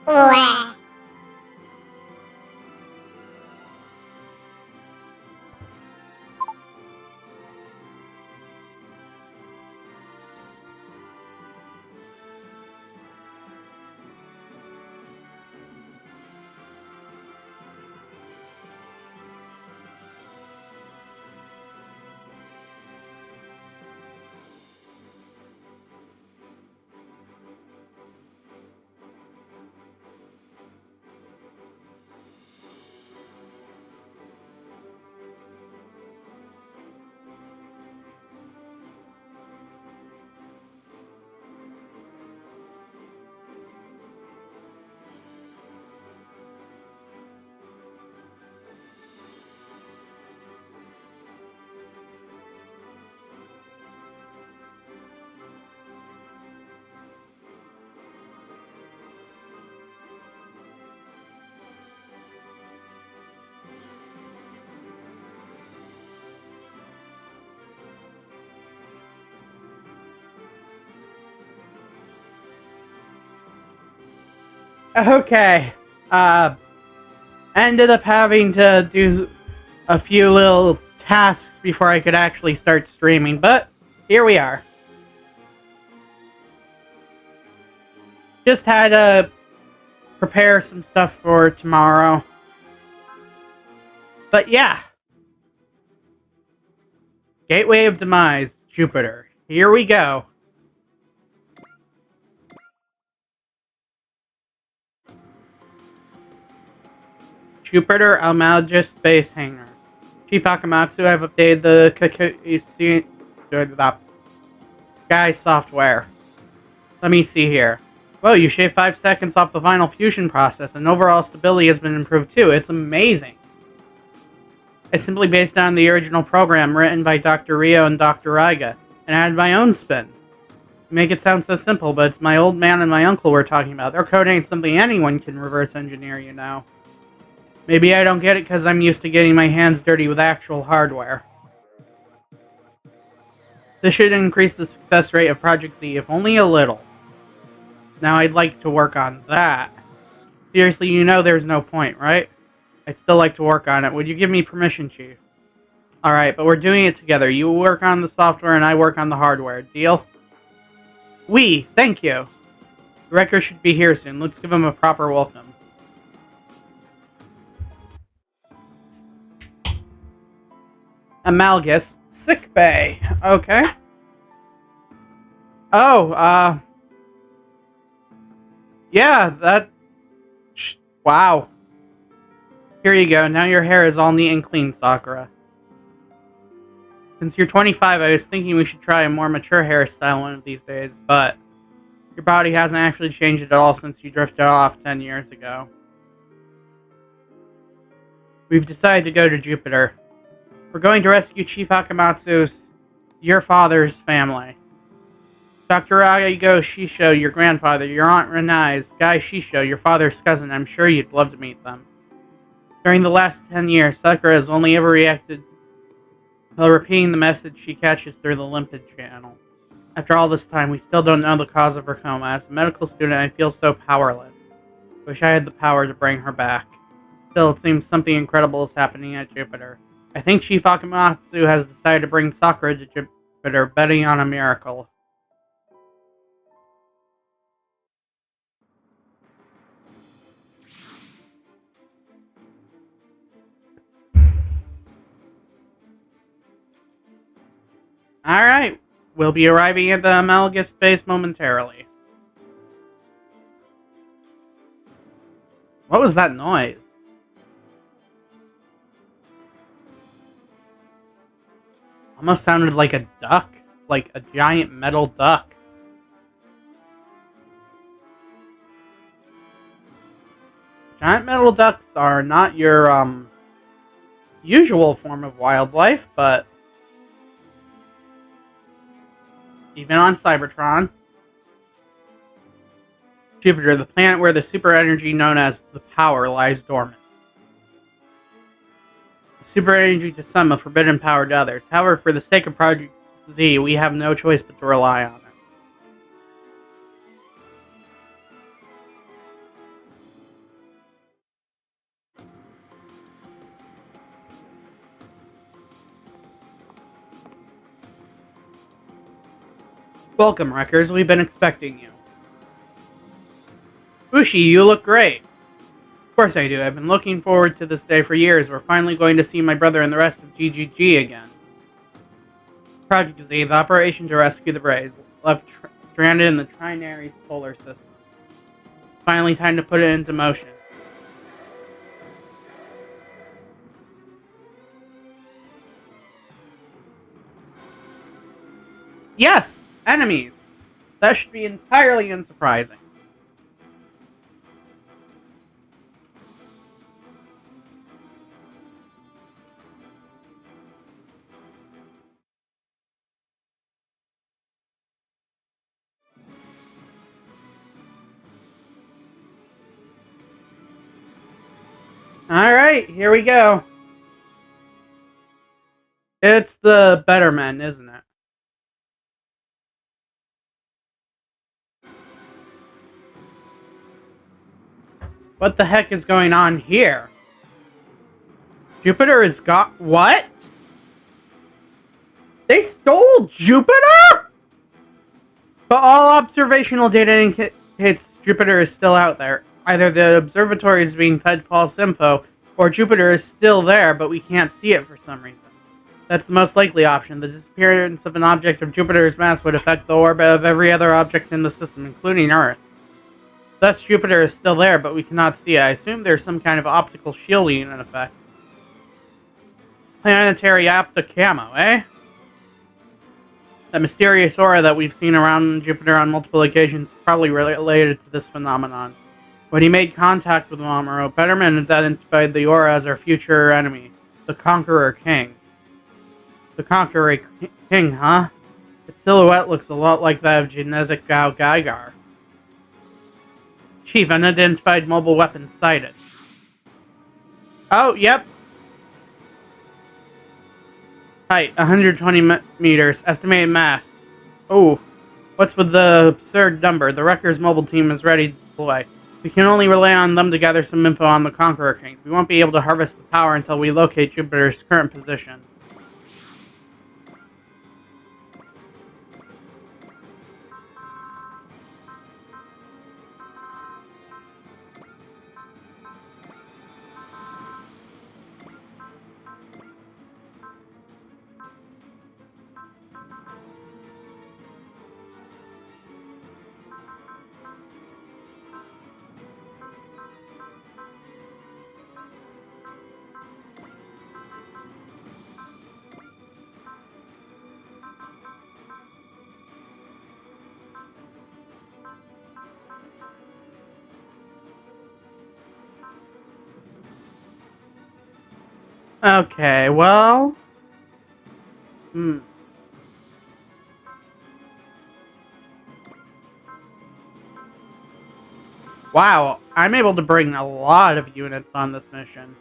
Wah. Okay. Uh, Ended up having to do a few little tasks before I could actually start streaming, but here we are. Just had to prepare some stuff for tomorrow. But yeah. Gateway of Demise, Jupiter. Here we go. Jupiter Almalgis Space Hangar. Chief Akamatsu, I've updated the Sky software. Let me see here. Whoa, you shaved 5 seconds off the final fusion process, and overall stability has been improved too. It's amazing. It's simply based on the original program written by Dr. Rio and Dr. Raiga, and added my own spin. You make it sound so simple, but it's my old man and my uncle we're talking about. Their code ain't something anyone can reverse engineer, you know. Maybe I don't get it because I'm used to getting my hands dirty with actual hardware. This should increase the success rate of Project Z, if only a little. Now I'd like to work on that. Seriously, you know there's no point, right? I'd still like to work on it. Would you give me permission, Chief? Alright, but we're doing it together. You work on the software and I work on the hardware. Deal? Thank you. The wrecker should be here soon. Let's give him a proper welcome. Amalgis Sick Bay. Okay. Oh, yeah, that... Wow. Here you go. Now your hair is all neat and clean, Sakura. Since you're 25, I was thinking we should try a more mature hairstyle one of these days, but your body hasn't actually changed at all since you drifted off 10 years ago. We've decided to go to Jupiter. We're going to rescue Chief Akamatsu's, your father's family. Dr. Aigo Shisho, your grandfather, your Aunt Renai's, Guy Shisho, your father's cousin. I'm sure you'd love to meet them. During the last 10 years, Sakura has only ever reacted while repeating the message she catches through the limpid channel. After all this time, we still don't know the cause of her coma. As a medical student, I feel so powerless. Wish I had the power to bring her back. Still, it seems something incredible is happening at Jupiter. I think Chief Akamatsu has decided to bring Sakura to Jupiter, betting on a miracle. Alright, we'll be arriving at the Amalgis base momentarily. What was that noise? Almost sounded like a duck. Like a giant metal duck. Giant metal ducks are not your, usual form of wildlife, but even on Cybertron. Jupiter, the planet where the super energy known as the Power lies dormant. The super energy to some, a forbidden power to others. However, for the sake of Project Z, we have no choice but to rely on it. Welcome, Wreckers. We've been expecting you. Ushi, you look great. Of course I do. I've been looking forward to this day for years. We're finally going to see my brother and the rest of GGG again. Project Z, the operation to rescue the Braves, left stranded in the Trinary solar system. Finally time to put it into motion. Yes! Enemies! That should be entirely unsurprising. Alright, here we go. It's the Better Men, isn't it? What the heck is going on here? Jupiter has got... What? They stole Jupiter? But all observational data indicates Jupiter is still out there. Either the observatory is being fed false info, or Jupiter is still there, but we can't see it for some reason. That's the most likely option. The disappearance of an object of Jupiter's mass would affect the orbit of every other object in the system, including Earth. Thus, Jupiter is still there, but we cannot see it. I assume there's some kind of optical shielding in effect. Planetary optic camo, eh? That mysterious aura that we've seen around Jupiter on multiple occasions is probably related to this phenomenon. When he made contact with Mamoru, Betterman identified the aura as our future enemy, the Conqueror King. The Conqueror King, huh? Its silhouette looks a lot like that of Genesis Gao Gaigar. Chief, unidentified mobile weapon sighted. Oh, yep. Height, 120 meters. Estimated mass. Oh, what's with the absurd number? The Wreckers mobile team is ready to deploy. We can only rely on them to gather some info on the Conqueror King. We won't be able to harvest the power until we locate Jupiter's current position. Okay, well... Wow, I'm able to bring a lot of units on this mission.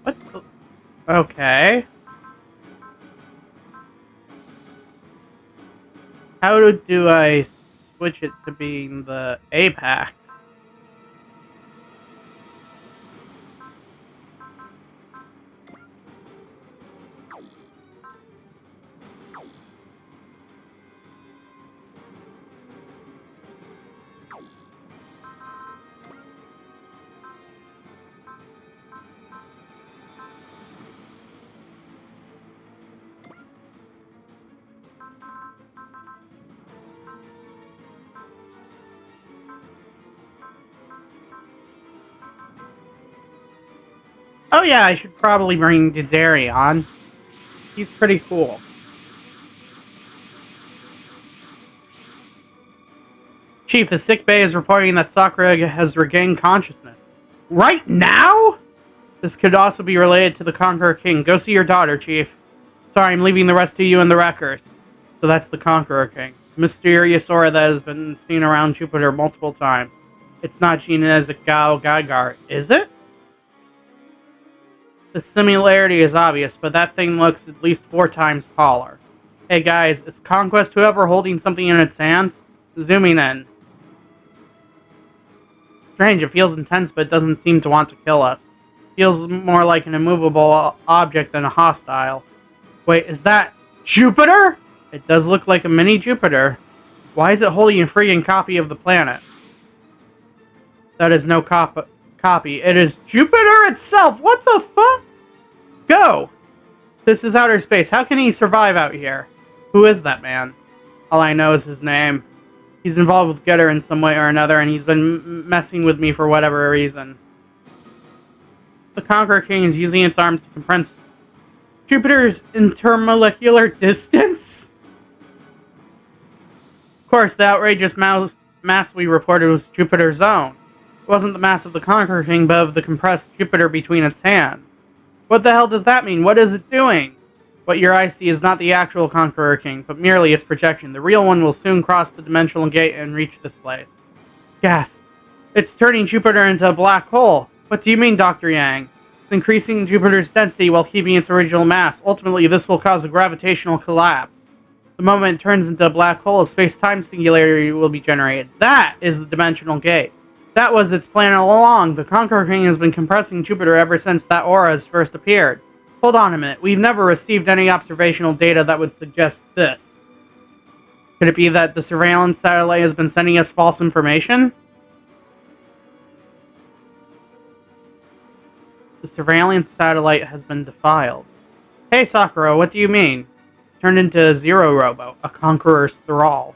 What's the... Okay. How do I switch it to being the APAC? Oh yeah, I should probably bring Didari on. He's pretty cool. Chief, the sick bay is reporting that Sakura has regained consciousness. Right now? This could also be related to the Conqueror King. Go see your daughter, Chief. Sorry, I'm leaving the rest of you in the wreckers. So that's the Conqueror King. Mysterious aura that has been seen around Jupiter multiple times. It's not Genetic Gao Gaigar, is it? The similarity is obvious, but that thing looks at least 4 times taller. Hey guys, is Conquest whoever holding something in its hands? Zooming in. Strange, it feels intense, but it doesn't seem to want to kill us. Feels more like an immovable object than a hostile. Wait, is that Jupiter? It does look like a mini Jupiter. Why is it holding a freaking copy of the planet? That is no copy. It is Jupiter itself! What the fuck? Go! This is outer space. How can he survive out here? Who is that man? All I know is his name. He's involved with Getter in some way or another, and he's been messing with me for whatever reason. The Conqueror King is using its arms to compress Jupiter's intermolecular distance? Of course, the outrageous mass we reported was Jupiter's own. It wasn't the mass of the Conqueror King, but of the compressed Jupiter between its hands. What the hell does that mean? What is it doing? What your eyes see is not the actual Conqueror King, but merely its projection. The real one will soon cross the dimensional gate and reach this place. Gasp. It's turning Jupiter into a black hole. What do you mean, Dr. Yang? It's increasing Jupiter's density while keeping its original mass. Ultimately, this will cause a gravitational collapse. The moment it turns into a black hole, a space-time singularity will be generated. That is the dimensional gate. That was its plan all along. The Conqueror King has been compressing Jupiter ever since that aura has first appeared. Hold on a minute. We've never received any observational data that would suggest this. Could it be that the surveillance satellite has been sending us false information? The surveillance satellite has been defiled. Hey Sakura, what do you mean? Turned into a Zero Robo, a Conqueror's thrall.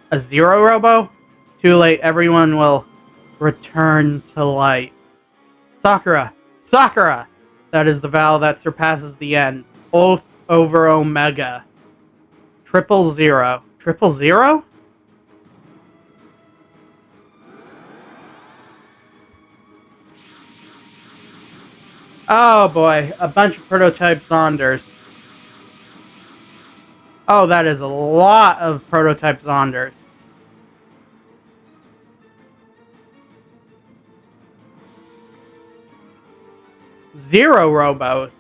A Zero Robo? It's too late. Everyone will return to light. Sakura! Sakura! That is the vow that surpasses the end. Oath over Omega. 000. 000? Oh boy, a bunch of prototype Zonders. Oh, that is a lot of prototype Zonders. Zero Robos.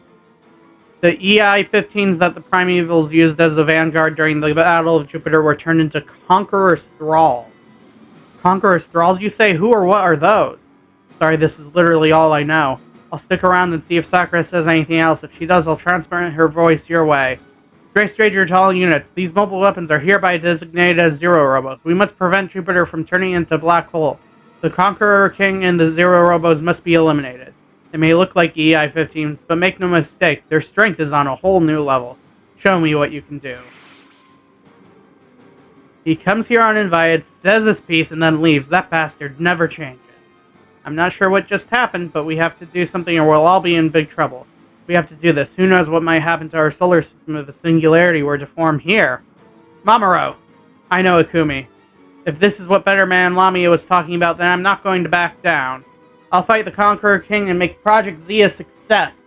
The EI-15s that the Primevals used as a vanguard during the Battle of Jupiter were turned into Conqueror's Thralls. Conqueror's Thralls, you say? Who or what are those? Sorry, this is literally all I know. I'll stick around and see if Sakura says anything else. If she does, I'll transfer her voice your way. Gray Stranger to all units. These mobile weapons are hereby designated as Zero Robos. We must prevent Jupiter from turning into a black hole. The Conqueror King and the Zero Robos must be eliminated. They may look like EI-15s, but make no mistake, their strength is on a whole new level. Show me what you can do. He comes here uninvited, says his piece, and then leaves. That bastard never changes. I'm not sure what just happened, but we have to do something or we'll all be in big trouble. We have to do this. Who knows what might happen to our solar system if a singularity were to form here? Mamoru! I know, Ikumi. If this is what Better Man Lamia was talking about, then I'm not going to back down. I'll fight the Conqueror King and make Project Z a success.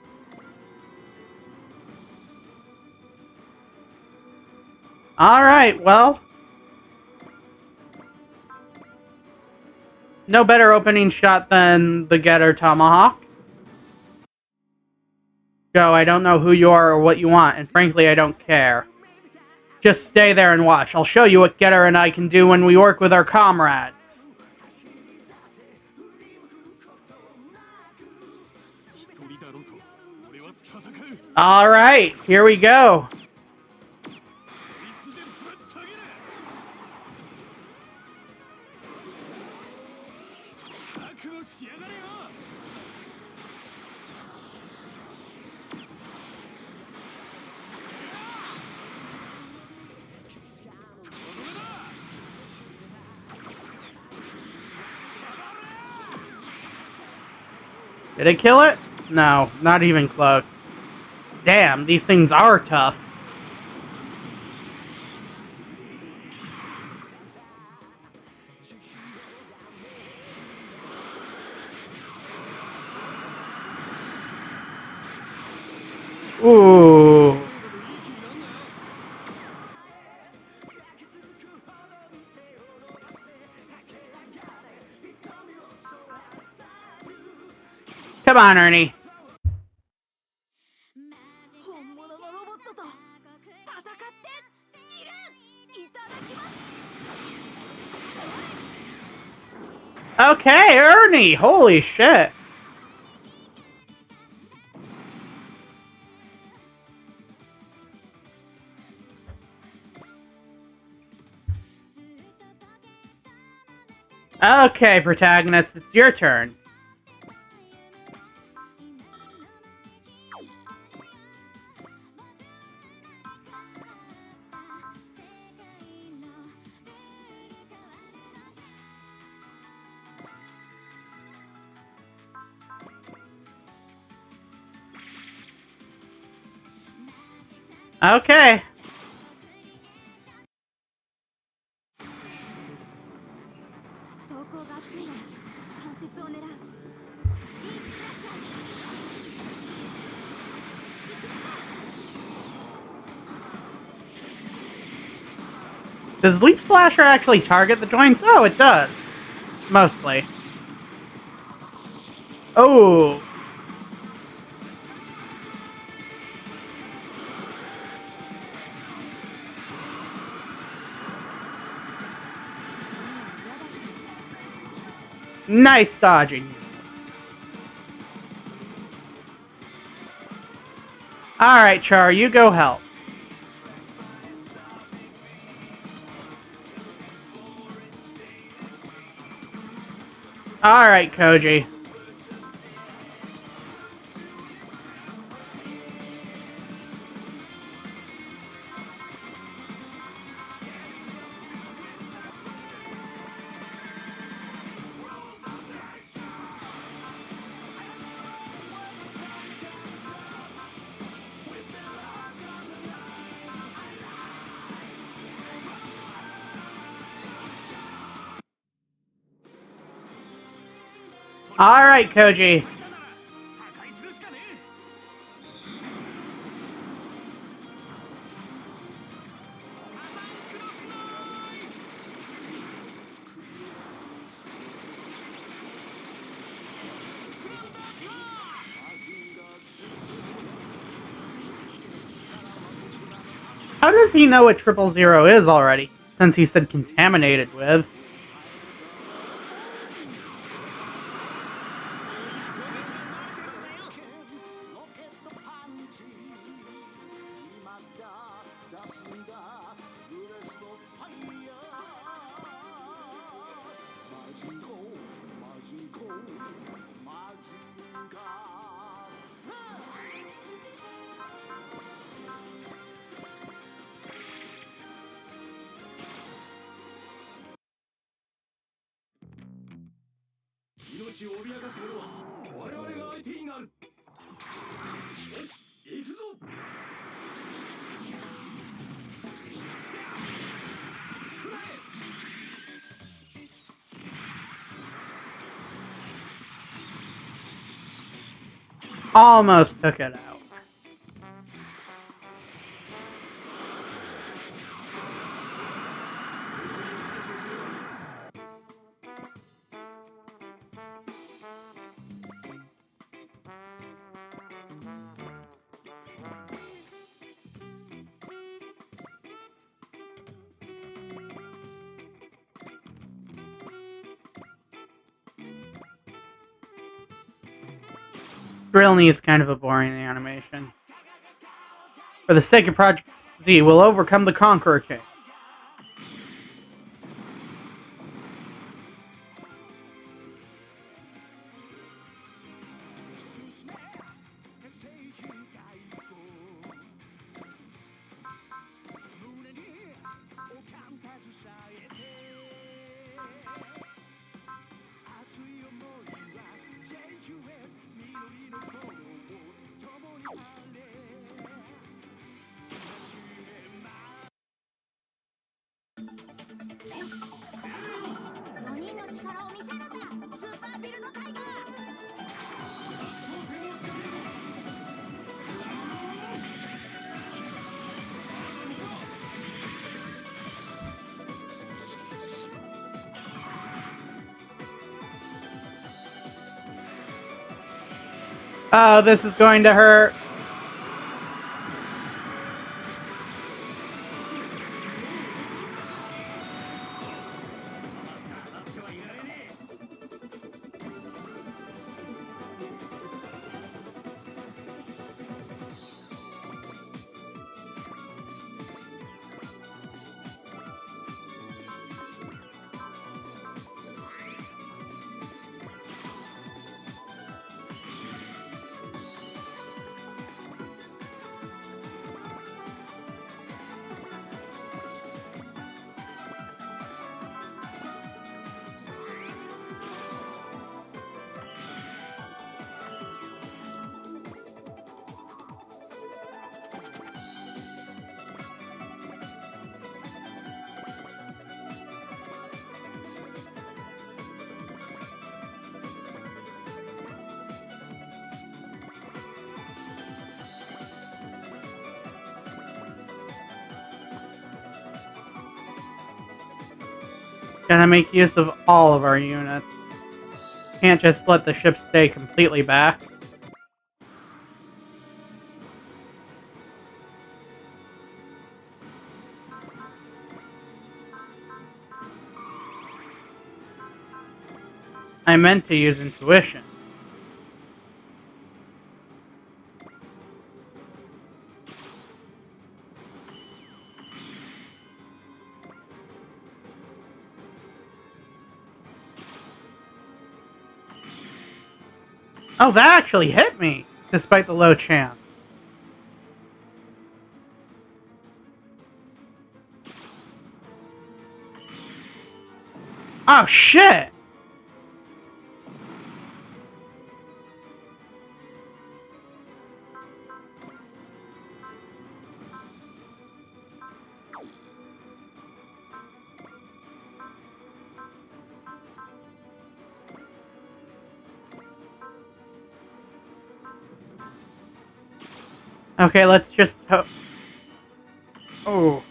Alright, well. No better opening shot than the Getter Tomahawk. Go, I don't know who you are or what you want, and frankly, I don't care. Just stay there and watch. I'll show you what Getter and I can do when we work with our comrades. Alright, here we go. Did it kill it? No, not even close. Damn, these things are tough. Ooh. Come on, Ernie. Okay, Ernie. Holy shit. Okay, protagonist, it's your turn. Okay. Does Leap Slasher actually target the joints? Oh, it does. Mostly. Oh. Nice dodging. Alright, Char, you go help. Alright, Koji. Alright, Koji. How does he know what 000 is already? Since he said contaminated with. Almost took it out. Drill Knee is kind of a boring animation. For the sake of Project Z, we'll overcome the Conqueror King. Oh, this is going to hurt. Gonna make use of all of our units. Can't just let the ship stay completely back. I meant to use intuition. Oh, that actually hit me, despite the low chance. Oh, shit! Okay, let's just hope. Oh.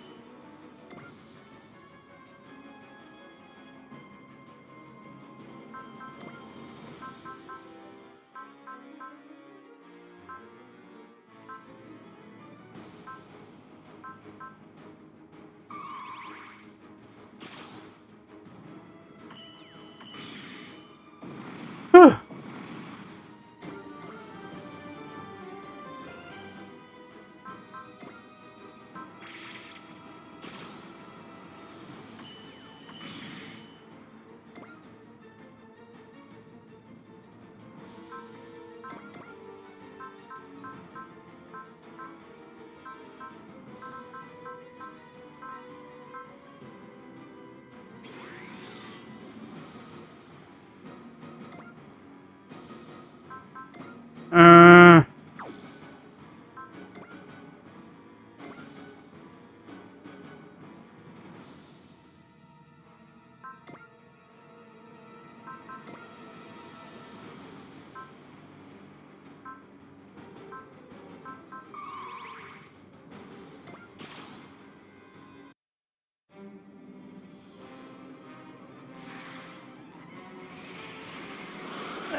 Whew. Uh.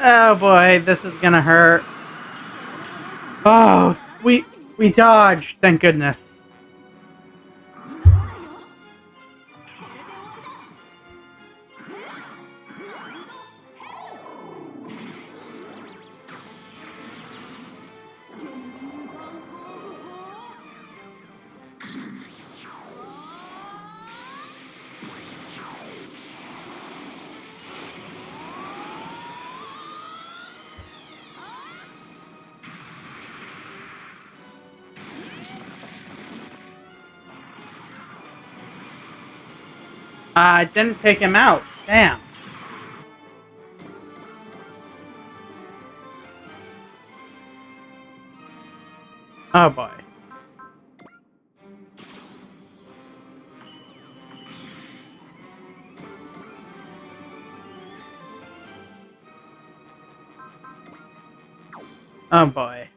Oh boy, this is gonna hurt. Oh, we dodged, thank goodness. I didn't take him out. Damn. Oh boy. Oh boy.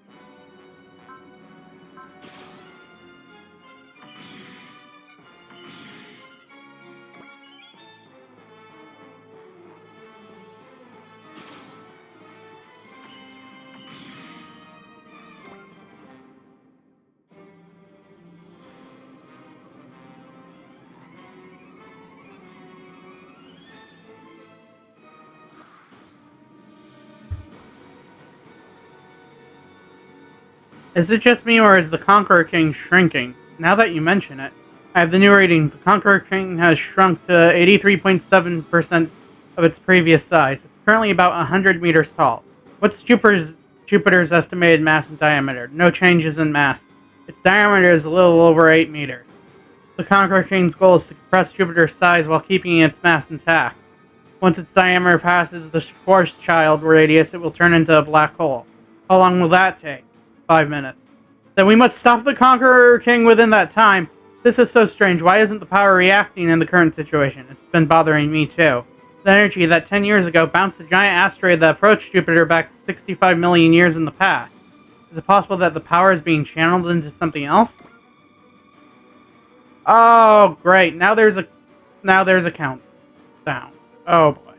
Is it just me, or is the Conqueror King shrinking? Now that you mention it, I have the new readings. The Conqueror King has shrunk to 83.7% of its previous size. It's currently about 100 meters tall. What's Jupiter's estimated mass and diameter? No changes in mass. Its diameter is a little over 8 meters. The Conqueror King's goal is to compress Jupiter's size while keeping its mass intact. Once its diameter passes the Schwarzschild radius, it will turn into a black hole. How long will that take? 5 minutes. Then we must stop the Conqueror King within that time. This is so strange. Why isn't the power reacting in the current situation? It's been bothering me too. The energy that 10 years ago bounced a giant asteroid that approached Jupiter back 65 million years in the past. Is it possible that the power is being channeled into something else? Oh, great. Now there's a countdown. Oh boy.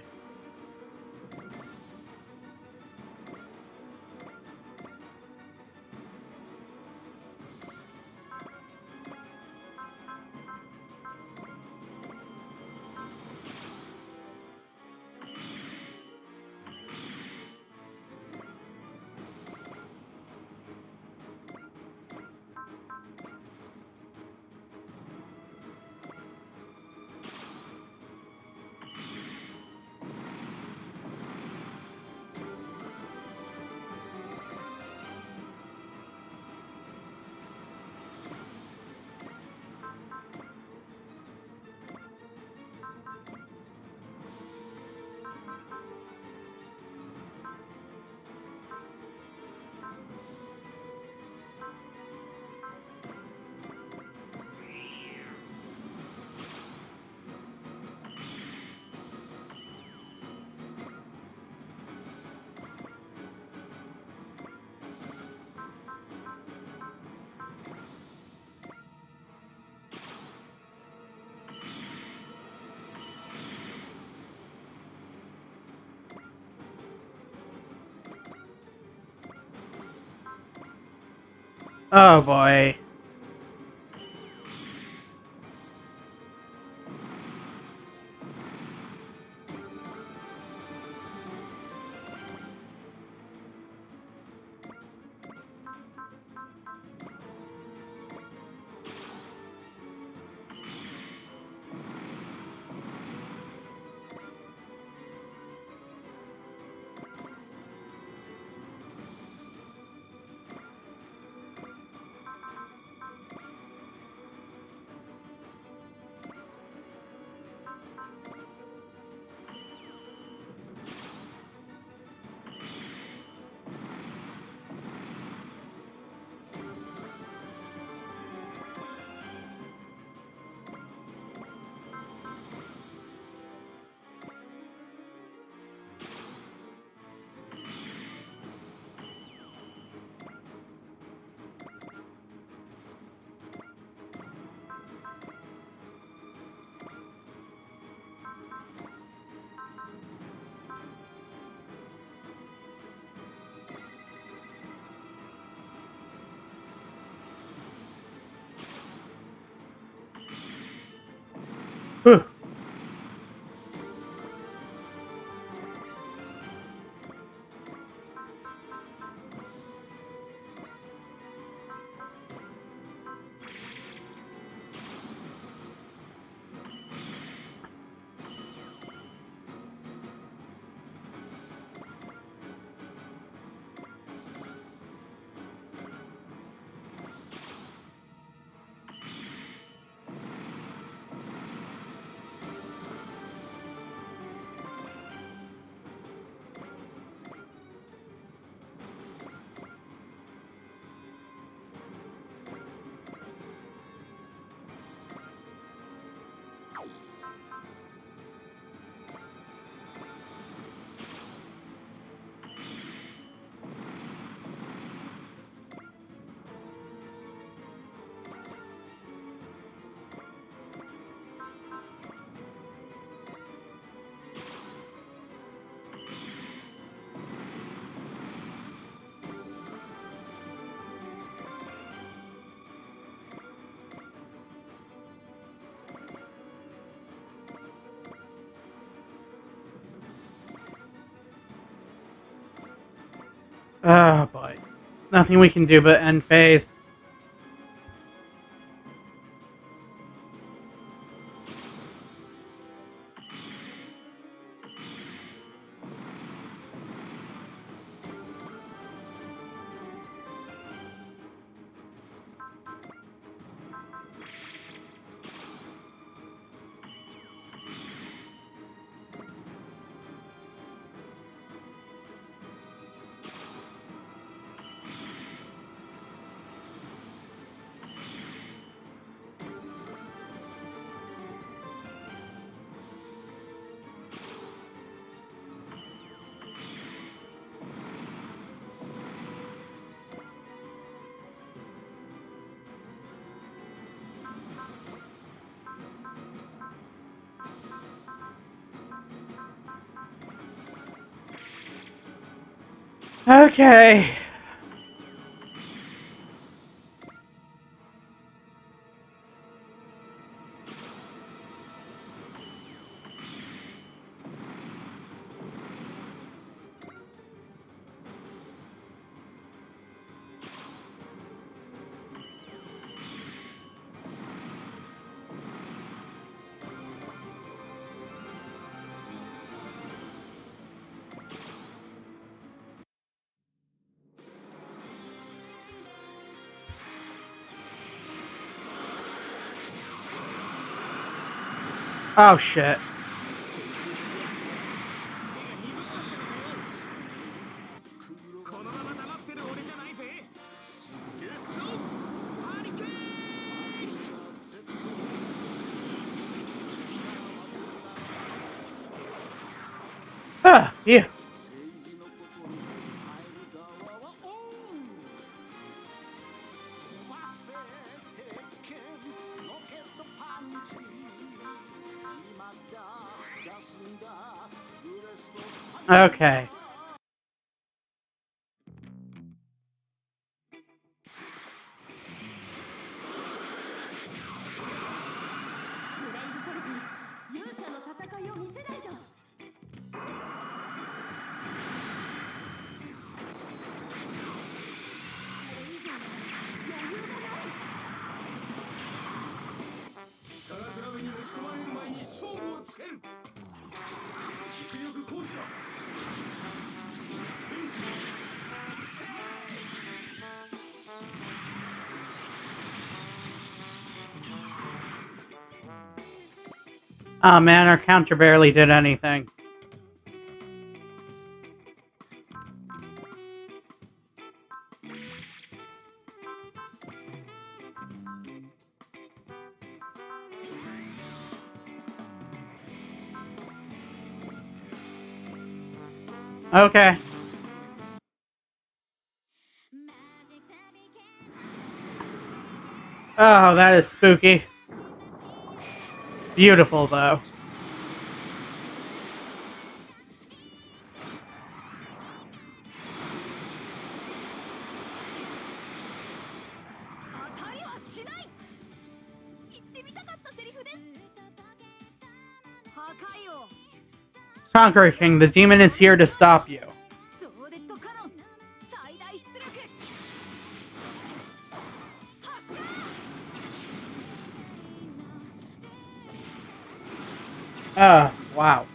Oh boy. Whew. Oh boy. Nothing we can do but end phase. Okay. Oh shit. Ah, yeah. Okay. Oh man, our counter barely did anything. Okay. Oh, that is spooky. Beautiful, though. Conqueror King, the demon is here to stop you. Wow.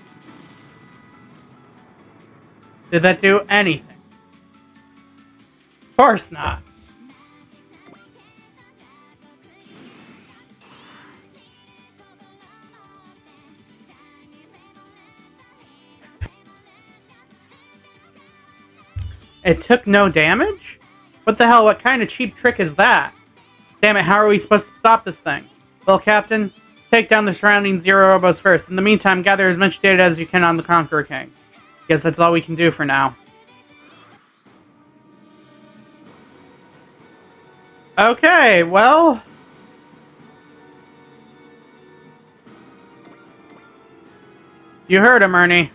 Did that do anything? Of course not. It took no damage? What the hell, what kind of cheap trick is that? Damn it, how are we supposed to stop this thing? Well, Captain, take down the surrounding Zero Robos first. In the meantime, gather as much data as you can on the Conqueror King. Guess that's all we can do for now. Okay, well... You heard him, Ernie.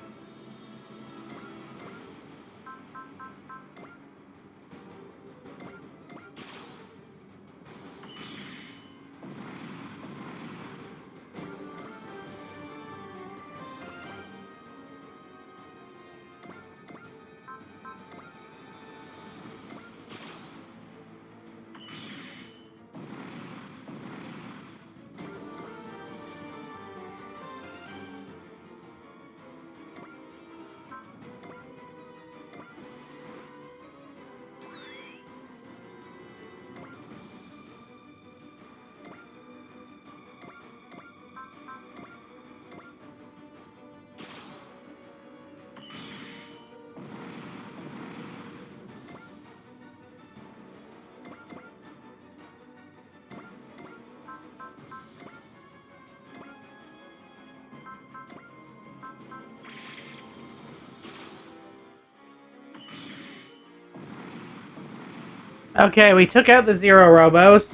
Okay, we took out the Zero Robos.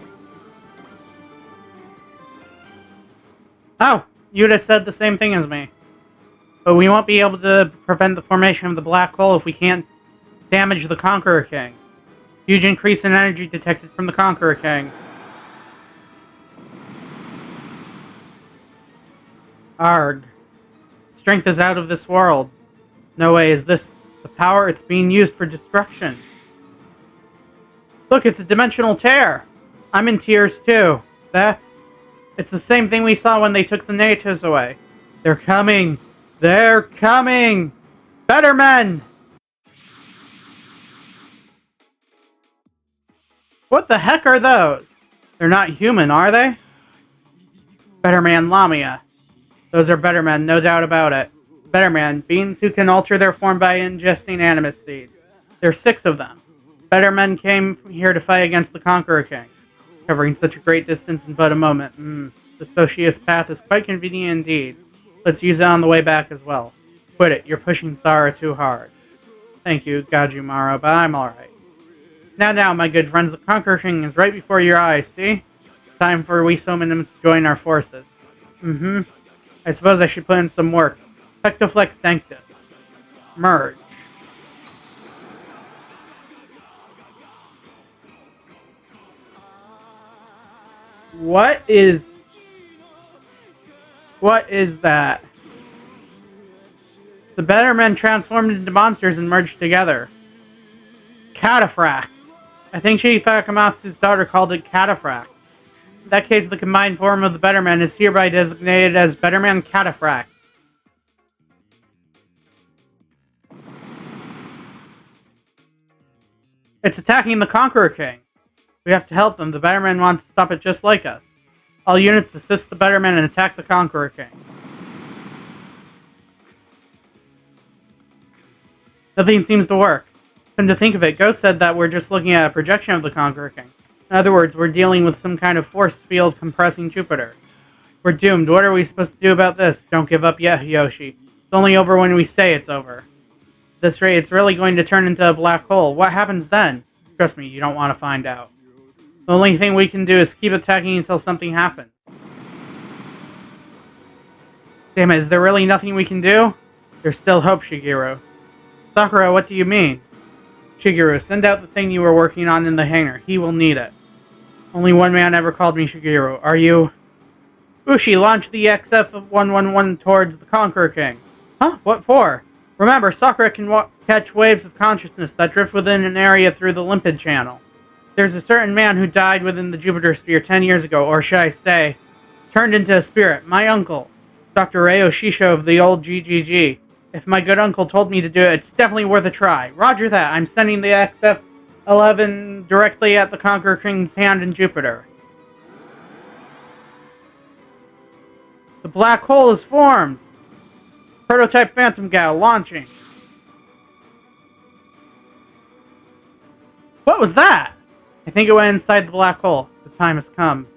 Oh, you'd have said the same thing as me. But we won't be able to prevent the formation of the black hole if we can't damage the Conqueror King. Huge increase in energy detected from the Conqueror King. Arg. Strength is out of this world. No way is this the power. It's being used for destruction. Look, it's a dimensional tear. I'm in tears too. It's the same thing we saw when they took the natives away. They're coming. They're coming. Better men. What the heck are those? They're not human, are they? Better Man Lamia. Those are better men, no doubt about it. Better Man, beings who can alter their form by ingesting animus seeds. There's 6 of them. Better men came here to fight against the Conqueror King, covering such a great distance in but a moment. The Socius path is quite convenient indeed. Let's use it on the way back as well. Quit it, you're pushing Sara too hard. Thank you, Gajumaro, but I'm alright. Now, my good friends, the Conqueror King is right before your eyes, see? It's time for we summon him to join our forces. I suppose I should put in some work. Pectoflex Sanctus. Merge. What is that? The better men transformed into monsters and merged together. Cataphract. I think Chief Akamatsu's daughter called it Cataphract. In that case, the combined form of the Better Man is hereby designated as Better Man Cataphract. It's attacking the Conqueror King. We have to help them. The Better Man wants to stop it just like us. All units assist the Better Man and attack the Conqueror King. Nothing seems to work. Come to think of it, Ghost said that we're just looking at a projection of the Conqueror King. In other words, we're dealing with some kind of force field compressing Jupiter. We're doomed. What are we supposed to do about this? Don't give up yet, Yoshi. It's only over when we say it's over. At this rate, it's really going to turn into a black hole. What happens then? Trust me, you don't want to find out. The only thing we can do is keep attacking until something happens. Damn it, is there really nothing we can do? There's still hope, Shigeru. Sakura, what do you mean? Shigeru, send out the thing you were working on in the hangar. He will need it. Only one man ever called me Shigeru. Are you... Ushi, launch the XF-111 towards the Conqueror King. Huh? What for? Remember, Sakura can catch waves of consciousness that drift within an area through the limpid channel. There's a certain man who died within the Jupiter sphere 10 years ago, or should I say, turned into a spirit. My uncle, Dr. Reo Shisho of the old GGG. If my good uncle told me to do it, it's definitely worth a try. Roger that. I'm sending the XF-11 directly at the Conqueror King's hand in Jupiter. The black hole is formed. Prototype Phantom Gal launching. What was that? I think it went inside the black hole. The time has come.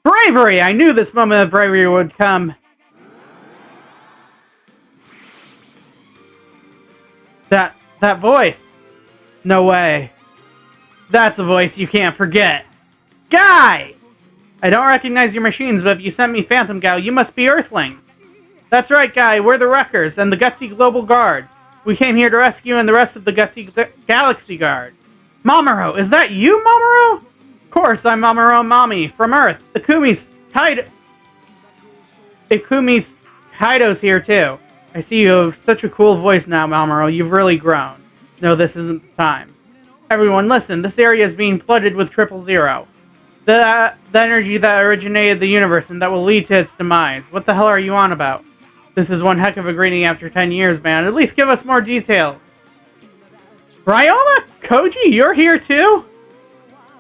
Bravery! I knew this moment of bravery would come. That voice. No way. That's a voice you can't forget. Guy! I don't recognize your machines, but if you sent me Phantom Gal, you must be Earthlings. That's right, Guy. We're the Wreckers and the Gutsy Global Guard. We came here to rescue you and the rest of the Gutsy Galaxy Guard. Mamoru, is that you, Mamoru? Of course, I'm Mamoru Mami from Earth. Ikumi's Kaido's here too. I see you have such a cool voice now, Mamoru. You've really grown. No, this isn't the time. Everyone, listen. This area is being flooded with 000. The energy that originated the universe and that will lead to its demise. What the hell are you on about? This is one heck of a greeting after 10 years, man. At least give us more details. Ryoma? Koji, you're here too?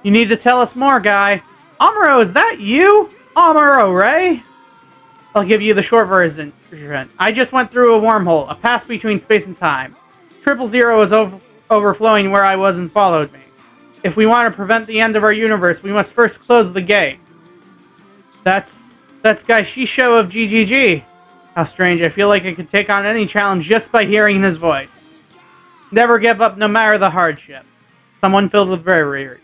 You need to tell us more, Guy. Amuro, is that you? Amuro Ray? I'll give you the short version. I just went through a wormhole, a path between space and time. 000 was overflowing where I was and followed me. If we want to prevent the end of our universe, we must first close the gate. That's Guy Shisho of GGG. How strange, I feel like I could take on any challenge just by hearing his voice. Never give up no matter the hardship. Someone filled with bravery.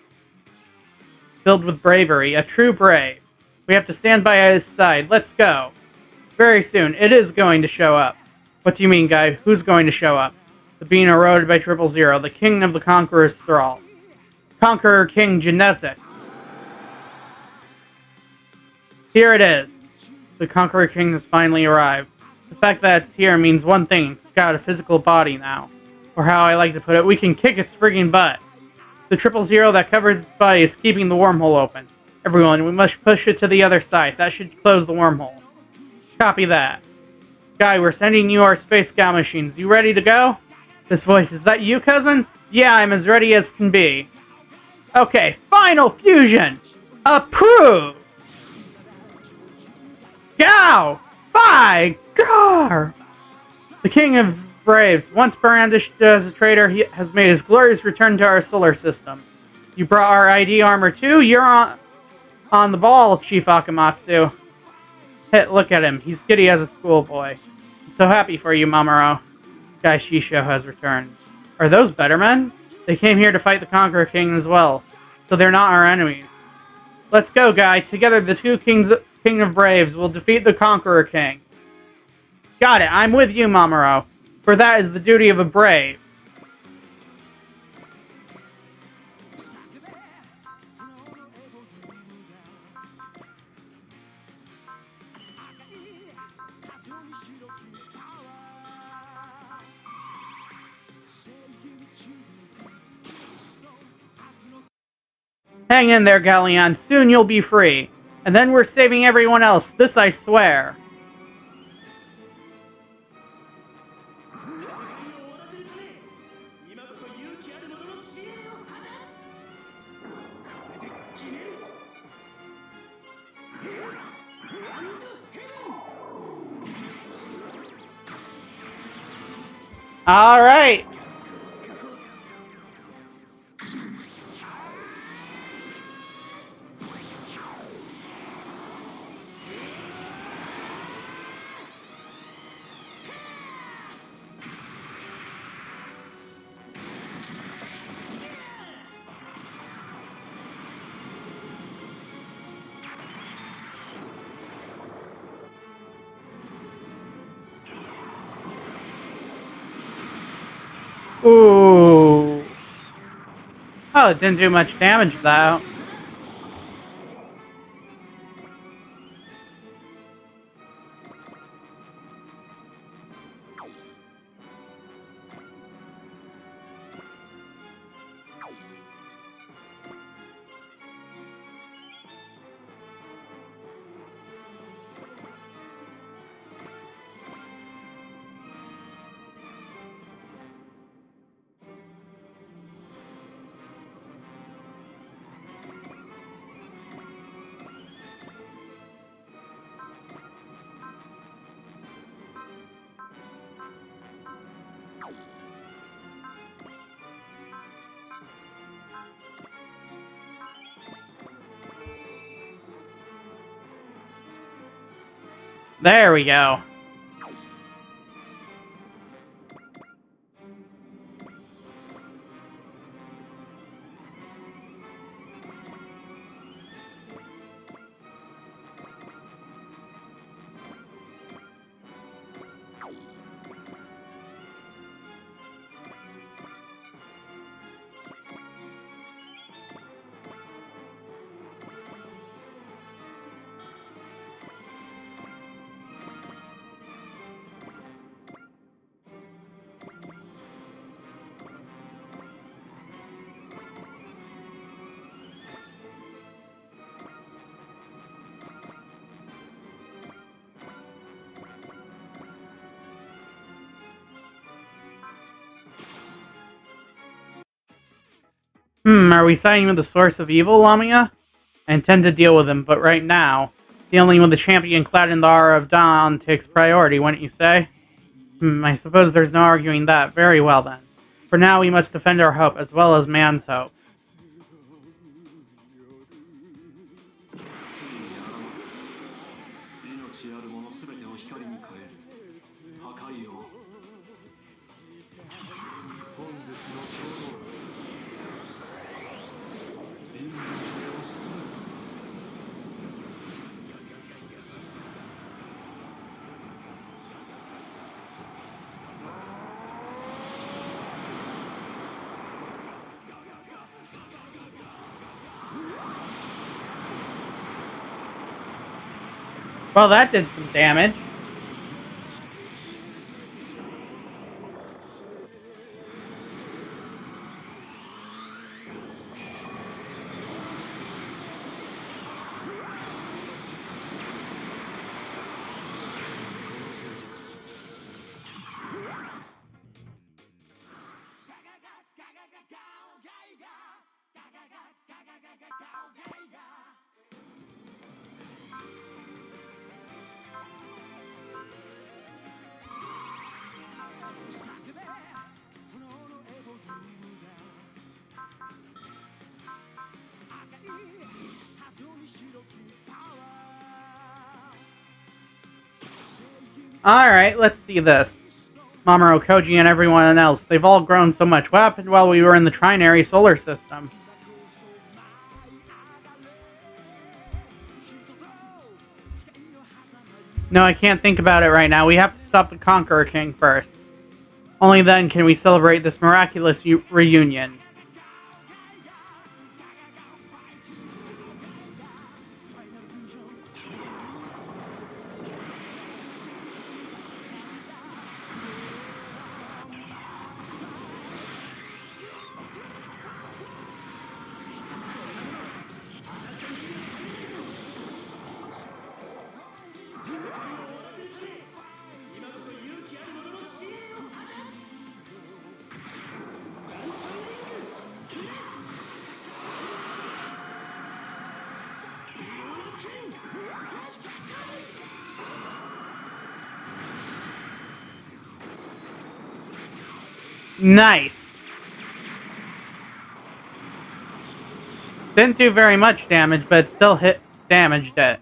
Filled with bravery. A true brave. We have to stand by his side. Let's go. Very soon. It is going to show up. What do you mean, guy? Who's going to show up? The being eroded by 000. The king of the Conqueror's thrall. Conqueror King Genesis. Here it is. The Conqueror King has finally arrived. The fact that it's here means one thing. It's got a physical body now. Or how I like to put it, we can kick its frigging butt. The 000 that covers its body is keeping the wormhole open. Everyone, we must push it to the other side. That should close the wormhole. Copy that. Guy, we're sending you our space scout machines. You ready to go? This voice, is that you, cousin? Yeah, I'm as ready as can be. Okay, final fusion! Approved! Go! By Gar! The King of Braves, once brandished as a traitor, he has made his glorious return to our solar system. You brought our ID armor too? You're on the ball, Chief Akamatsu. Hey, look at him. He's giddy as a schoolboy. I'm so happy for you, Mamoru. Guy Shisho has returned. Are those better men? They came here to fight the Conqueror King as well, so they're not our enemies. Let's go, Guy. Together, the two King of Braves will defeat the Conqueror King. Got it. I'm with you, Mamoru. For that is the duty of a brave. Hang in there, Galleon. Soon you'll be free. And then we're saving everyone else. This I swear. Alright. Ooh. Oh, it didn't do much damage, though. There we go. Are we siding with the source of evil, Lamia? I intend to deal with him, but right now, dealing with the champion clad in the aura of Dawn takes priority, wouldn't you say? I suppose there's no arguing that. Very well, then. For now, we must defend our hope, as well as man's hope. Well, that did some damage. Alright, let's see this. Mamoru Koji and everyone else, they've all grown so much. What happened while we were in the Trinary solar system? No, I can't think about it right now. We have to stop the Conqueror King first. Only then can we celebrate this miraculous reunion. Nice. Didn't do very much damage, but it still damaged it.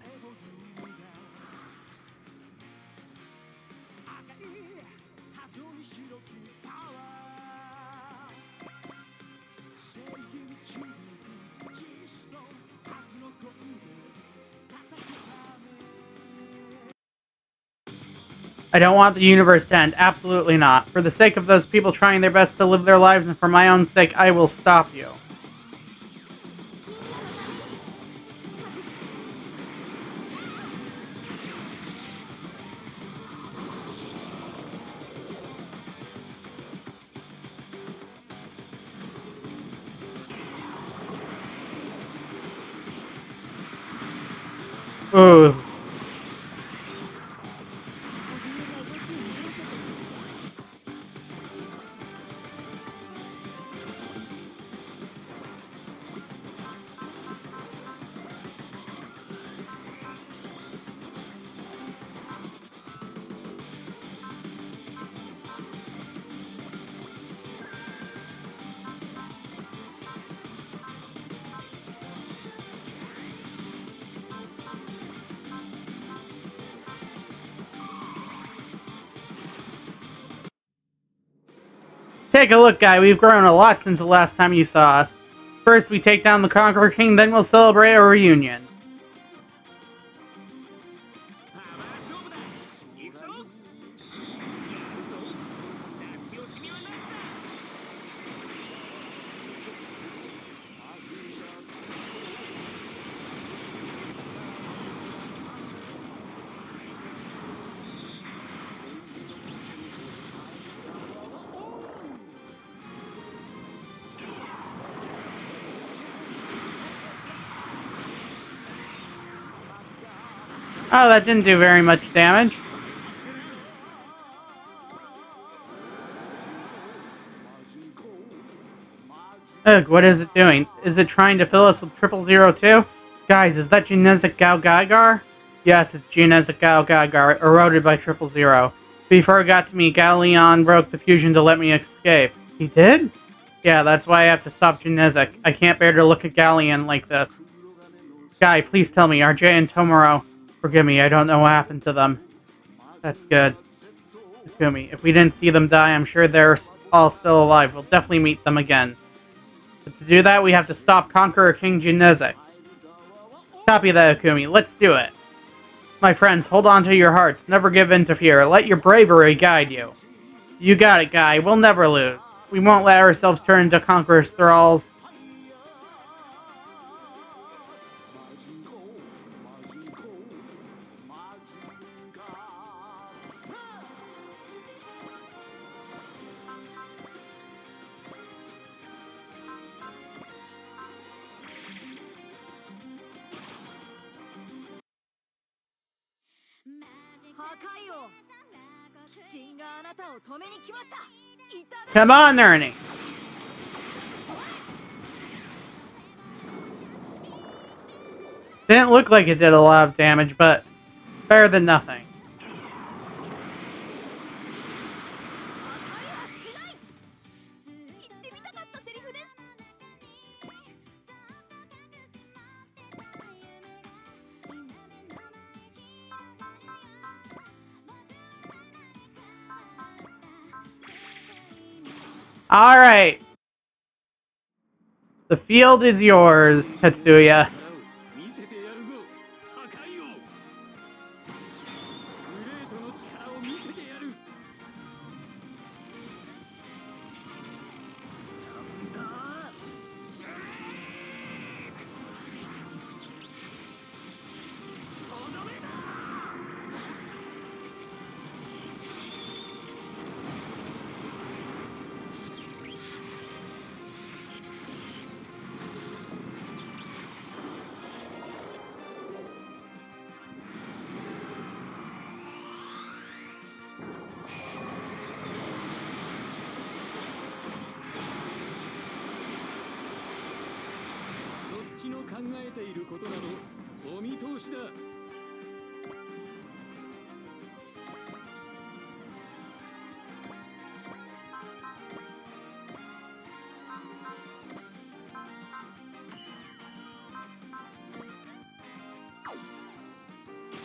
I don't want the universe to end. Absolutely not. For the sake of those people trying their best to live their lives, and for my own sake, I will stop you. Ooh. Take a look, guy. We've grown a lot since the last time you saw us. First, we take down the Conqueror King, then we'll celebrate our reunion. Oh, that didn't do very much damage. Ugh, what is it doing? Is it trying to fill us with 000? Guys, is that Genezic Gal Gaigar? Yeah, it's Genezic Gal Gaigar, eroded by 000. Be fair, it got to me, Gal Leon broke the fusion to let me escape. He did? Yeah, that's why I have to stop Genezic. Ugh, what is it doing? Is it trying to fill us with 000 too? Guys, is that Genezic Gal Gaigar? Yes, it's Genezic Gal Gaigar, eroded by 000. Before it got to me, Gal Leon broke the fusion to let me escape. He did? Yeah, that's why I have to stop Genezic. I can't bear to look at Galleon like this. Guy, please tell me, RJ and Tomoro. Forgive me, I don't know what happened to them. That's good. Takumi, if we didn't see them die, I'm sure they're all still alive. We'll definitely meet them again. But to do that, we have to stop Conqueror King Genezic. Copy that, Akumi. Let's do it. My friends, hold on to your hearts. Never give in to fear. Let your bravery guide you. You got it, Guy. We'll never lose. We won't let ourselves turn into Conqueror's thralls. Come on, Ernie. Didn't look like it did a lot of damage, but better than nothing. All right. The field is yours, Tetsuya.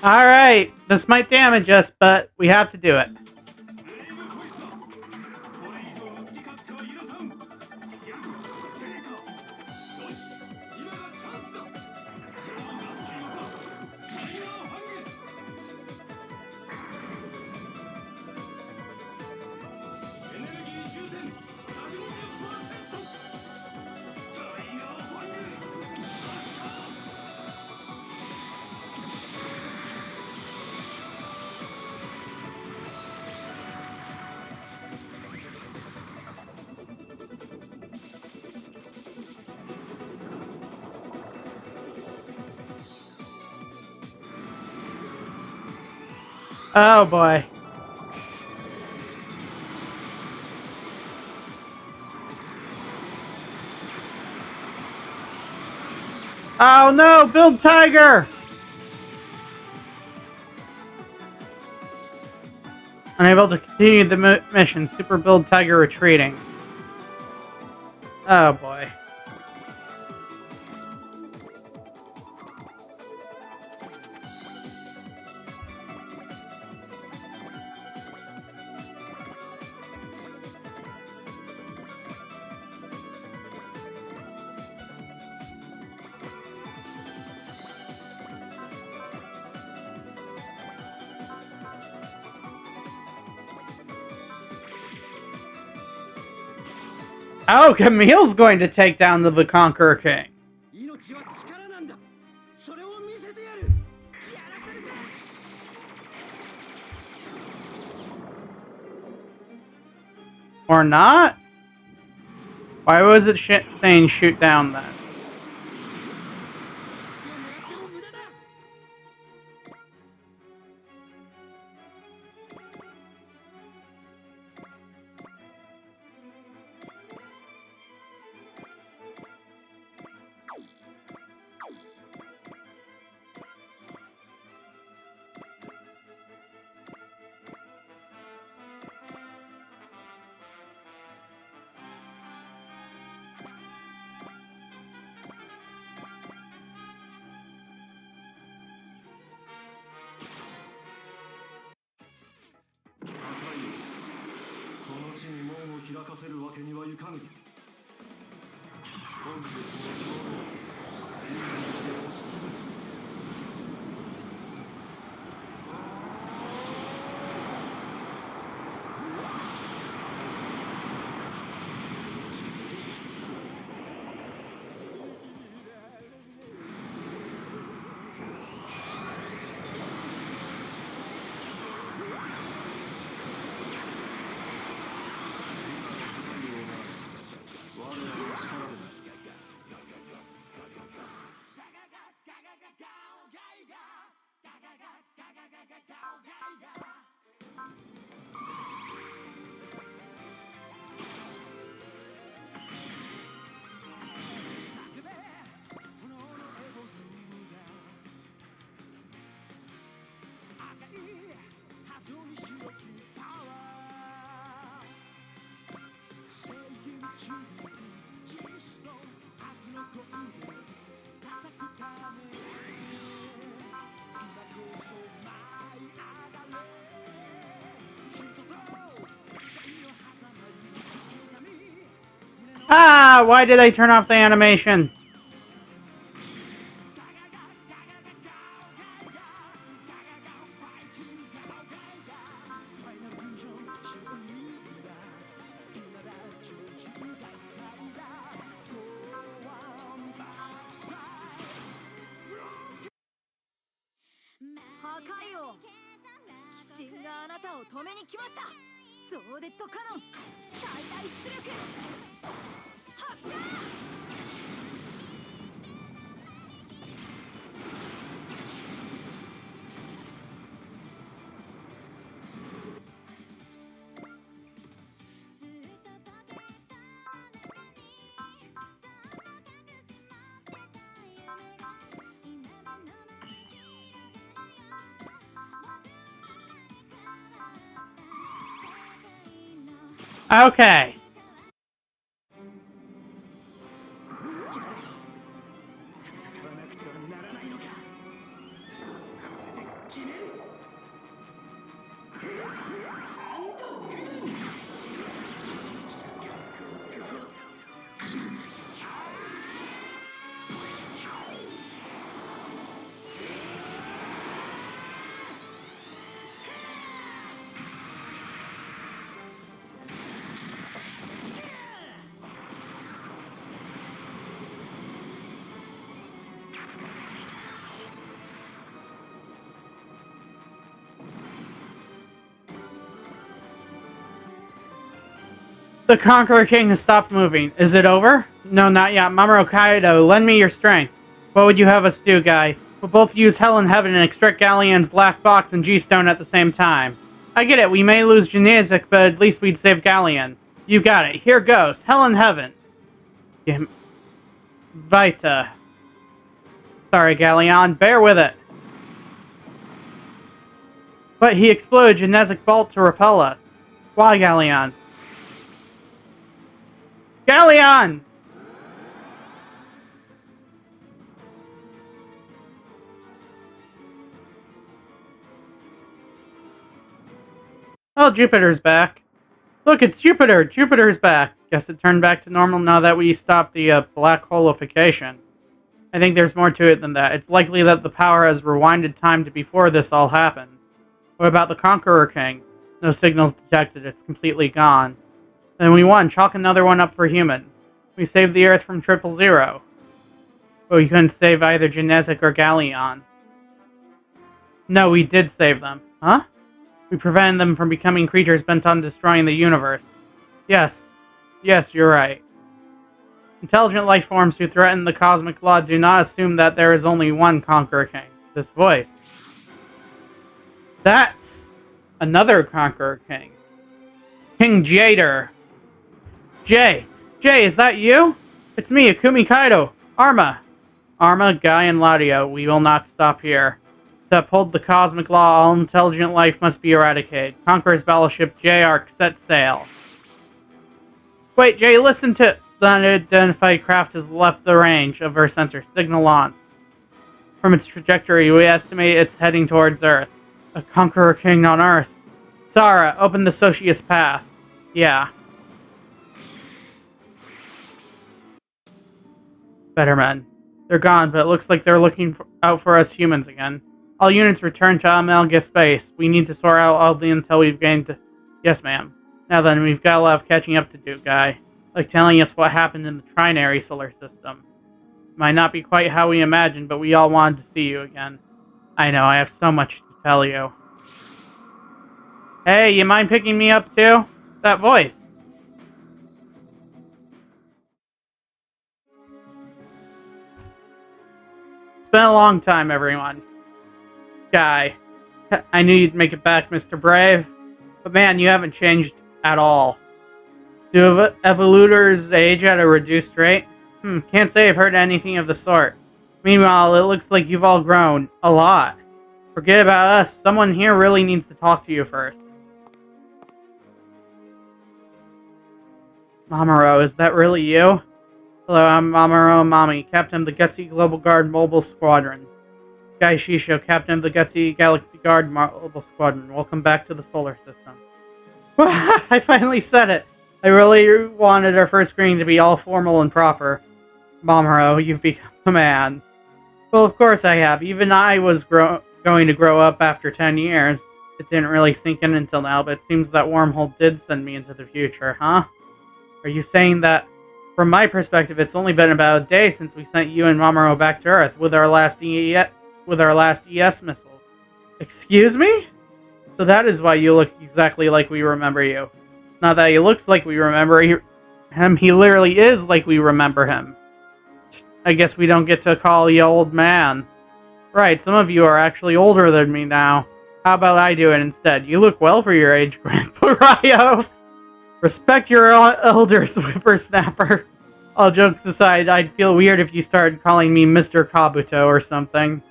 Alright, this might damage us, but we have to do it. Oh boy. Oh no, Build Tiger! Unable to continue the mission, Super Build Tiger retreating. Oh boy. Oh, Camille's going to take down the Conqueror King. Or not? Why was it saying shoot down then? Ah, why did I turn off the animation? Okay. The Conqueror King has stopped moving. Is it over? No, not yet. Mamoru Kaido, lend me your strength. What would you have us do, guy? We'll both use Hell in Heaven and extract Galleon's Black Box and G-Stone at the same time. I get it, we may lose Genezik, but at least we'd save Galleon. You got it. Here goes. Hell in Heaven. Vita. Sorry, Galleon. Bear with it. But he exploded Genezik Bolt to repel us. Why, Galleon? Galleon! Oh, Jupiter's back. Look, it's Jupiter! Jupiter's back! Guess it turned back to normal now that we stopped the black holification. I think there's more to it than that. It's likely that the power has rewinded time to before this all happened. What about the Conqueror King? No signals detected. It's completely gone. Then we won. Chalk another one up for humans. We saved the Earth from 000. But we couldn't save either Genezik or Galleon. No, we did save them. Huh? We prevented them from becoming creatures bent on destroying the universe. Yes. Yes, you're right. Intelligent life forms who threaten the cosmic law do not assume that there is only one Conqueror King. This voice. That's another Conqueror King. King Jader. Jay, is that you? It's me, Akumi Kaido. Arma, Guy, and Laudio. We will not stop here. To uphold the cosmic law, all intelligent life must be eradicated. Conqueror's battleship J-Arc set sail. Wait, Jay, listen to... The unidentified craft has left the range of our sensor. Signal launch. From its trajectory, we estimate it's heading towards Earth. A Conqueror King on Earth. Sara, open the Socius path. Yeah. Better men. They're gone, but it looks like they're looking out for us humans again. All units return to Amalga space. We need to sort out all the intel we've gained. Yes, ma'am. Now then, we've got a lot of catching up to do, Guy. Like telling us what happened in the Trinary solar system. Might not be quite how we imagined, but we all wanted to see you again. I know, I have so much to tell you. Hey, you mind picking me up too? That voice. It's been a long time, everyone. Guy. I knew you'd make it back, Mr. Brave. But man, you haven't changed at all. Do evolutors age at a reduced rate? Can't say I've heard anything of the sort. Meanwhile, it looks like you've all grown. A lot. Forget about us. Someone here really needs to talk to you first. Mamoru, is that really you? Hello, I'm Mamoru Amami, Captain of the Gutsy Global Guard Mobile Squadron. Guy Shisho, Captain of the Gutsy Galaxy Guard Mobile Squadron. Welcome back to the solar system. I finally said it. I really wanted our first greeting to be all formal and proper. Mamoru, you've become a man. Well, of course I have. Even I was going to grow up after 10 years. It didn't really sink in until now, but it seems that wormhole did send me into the future, huh? Are you saying that, from my perspective, it's only been about a day since we sent you and Mamoru back to Earth with our last ES missiles? Excuse me? So that is why you look exactly like we remember you. Not that he looks like we remember him, he literally is like we remember him. I guess we don't get to call you old man. Right, some of you are actually older than me now. How about I do it instead? You look well for your age, Grandpa Ryo. Respect your elders, whippersnapper. All jokes aside, I'd feel weird if you started calling me Mr. Kabuto or something. In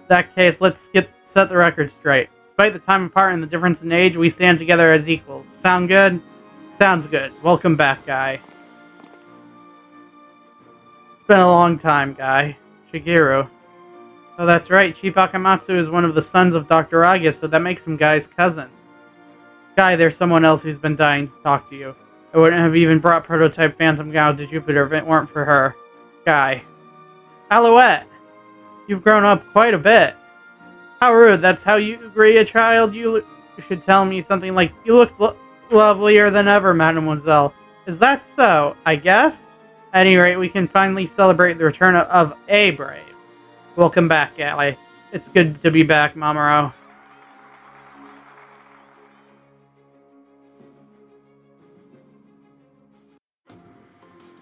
that case, let's set the record straight. Despite the time apart and the difference in age, we stand together as equals. Sound good? Sounds good. Welcome back, Guy. It's been a long time, Guy. Shigeru. Oh, that's right. Chief Akamatsu is one of the sons of Dr. Aga, so that makes him Guy's cousin. Guy, there's someone else who's been dying to talk to you. I wouldn't have even brought prototype Phantom Gao to Jupiter if it weren't for her. Guy. Alouette! You've grown up quite a bit. How rude. That's how you greet a child? You should tell me something like, you look lovelier than ever, mademoiselle. Is that so? I guess? At any rate, we can finally celebrate the return of a brave. Welcome back, Guy. It's good to be back, Mamoru.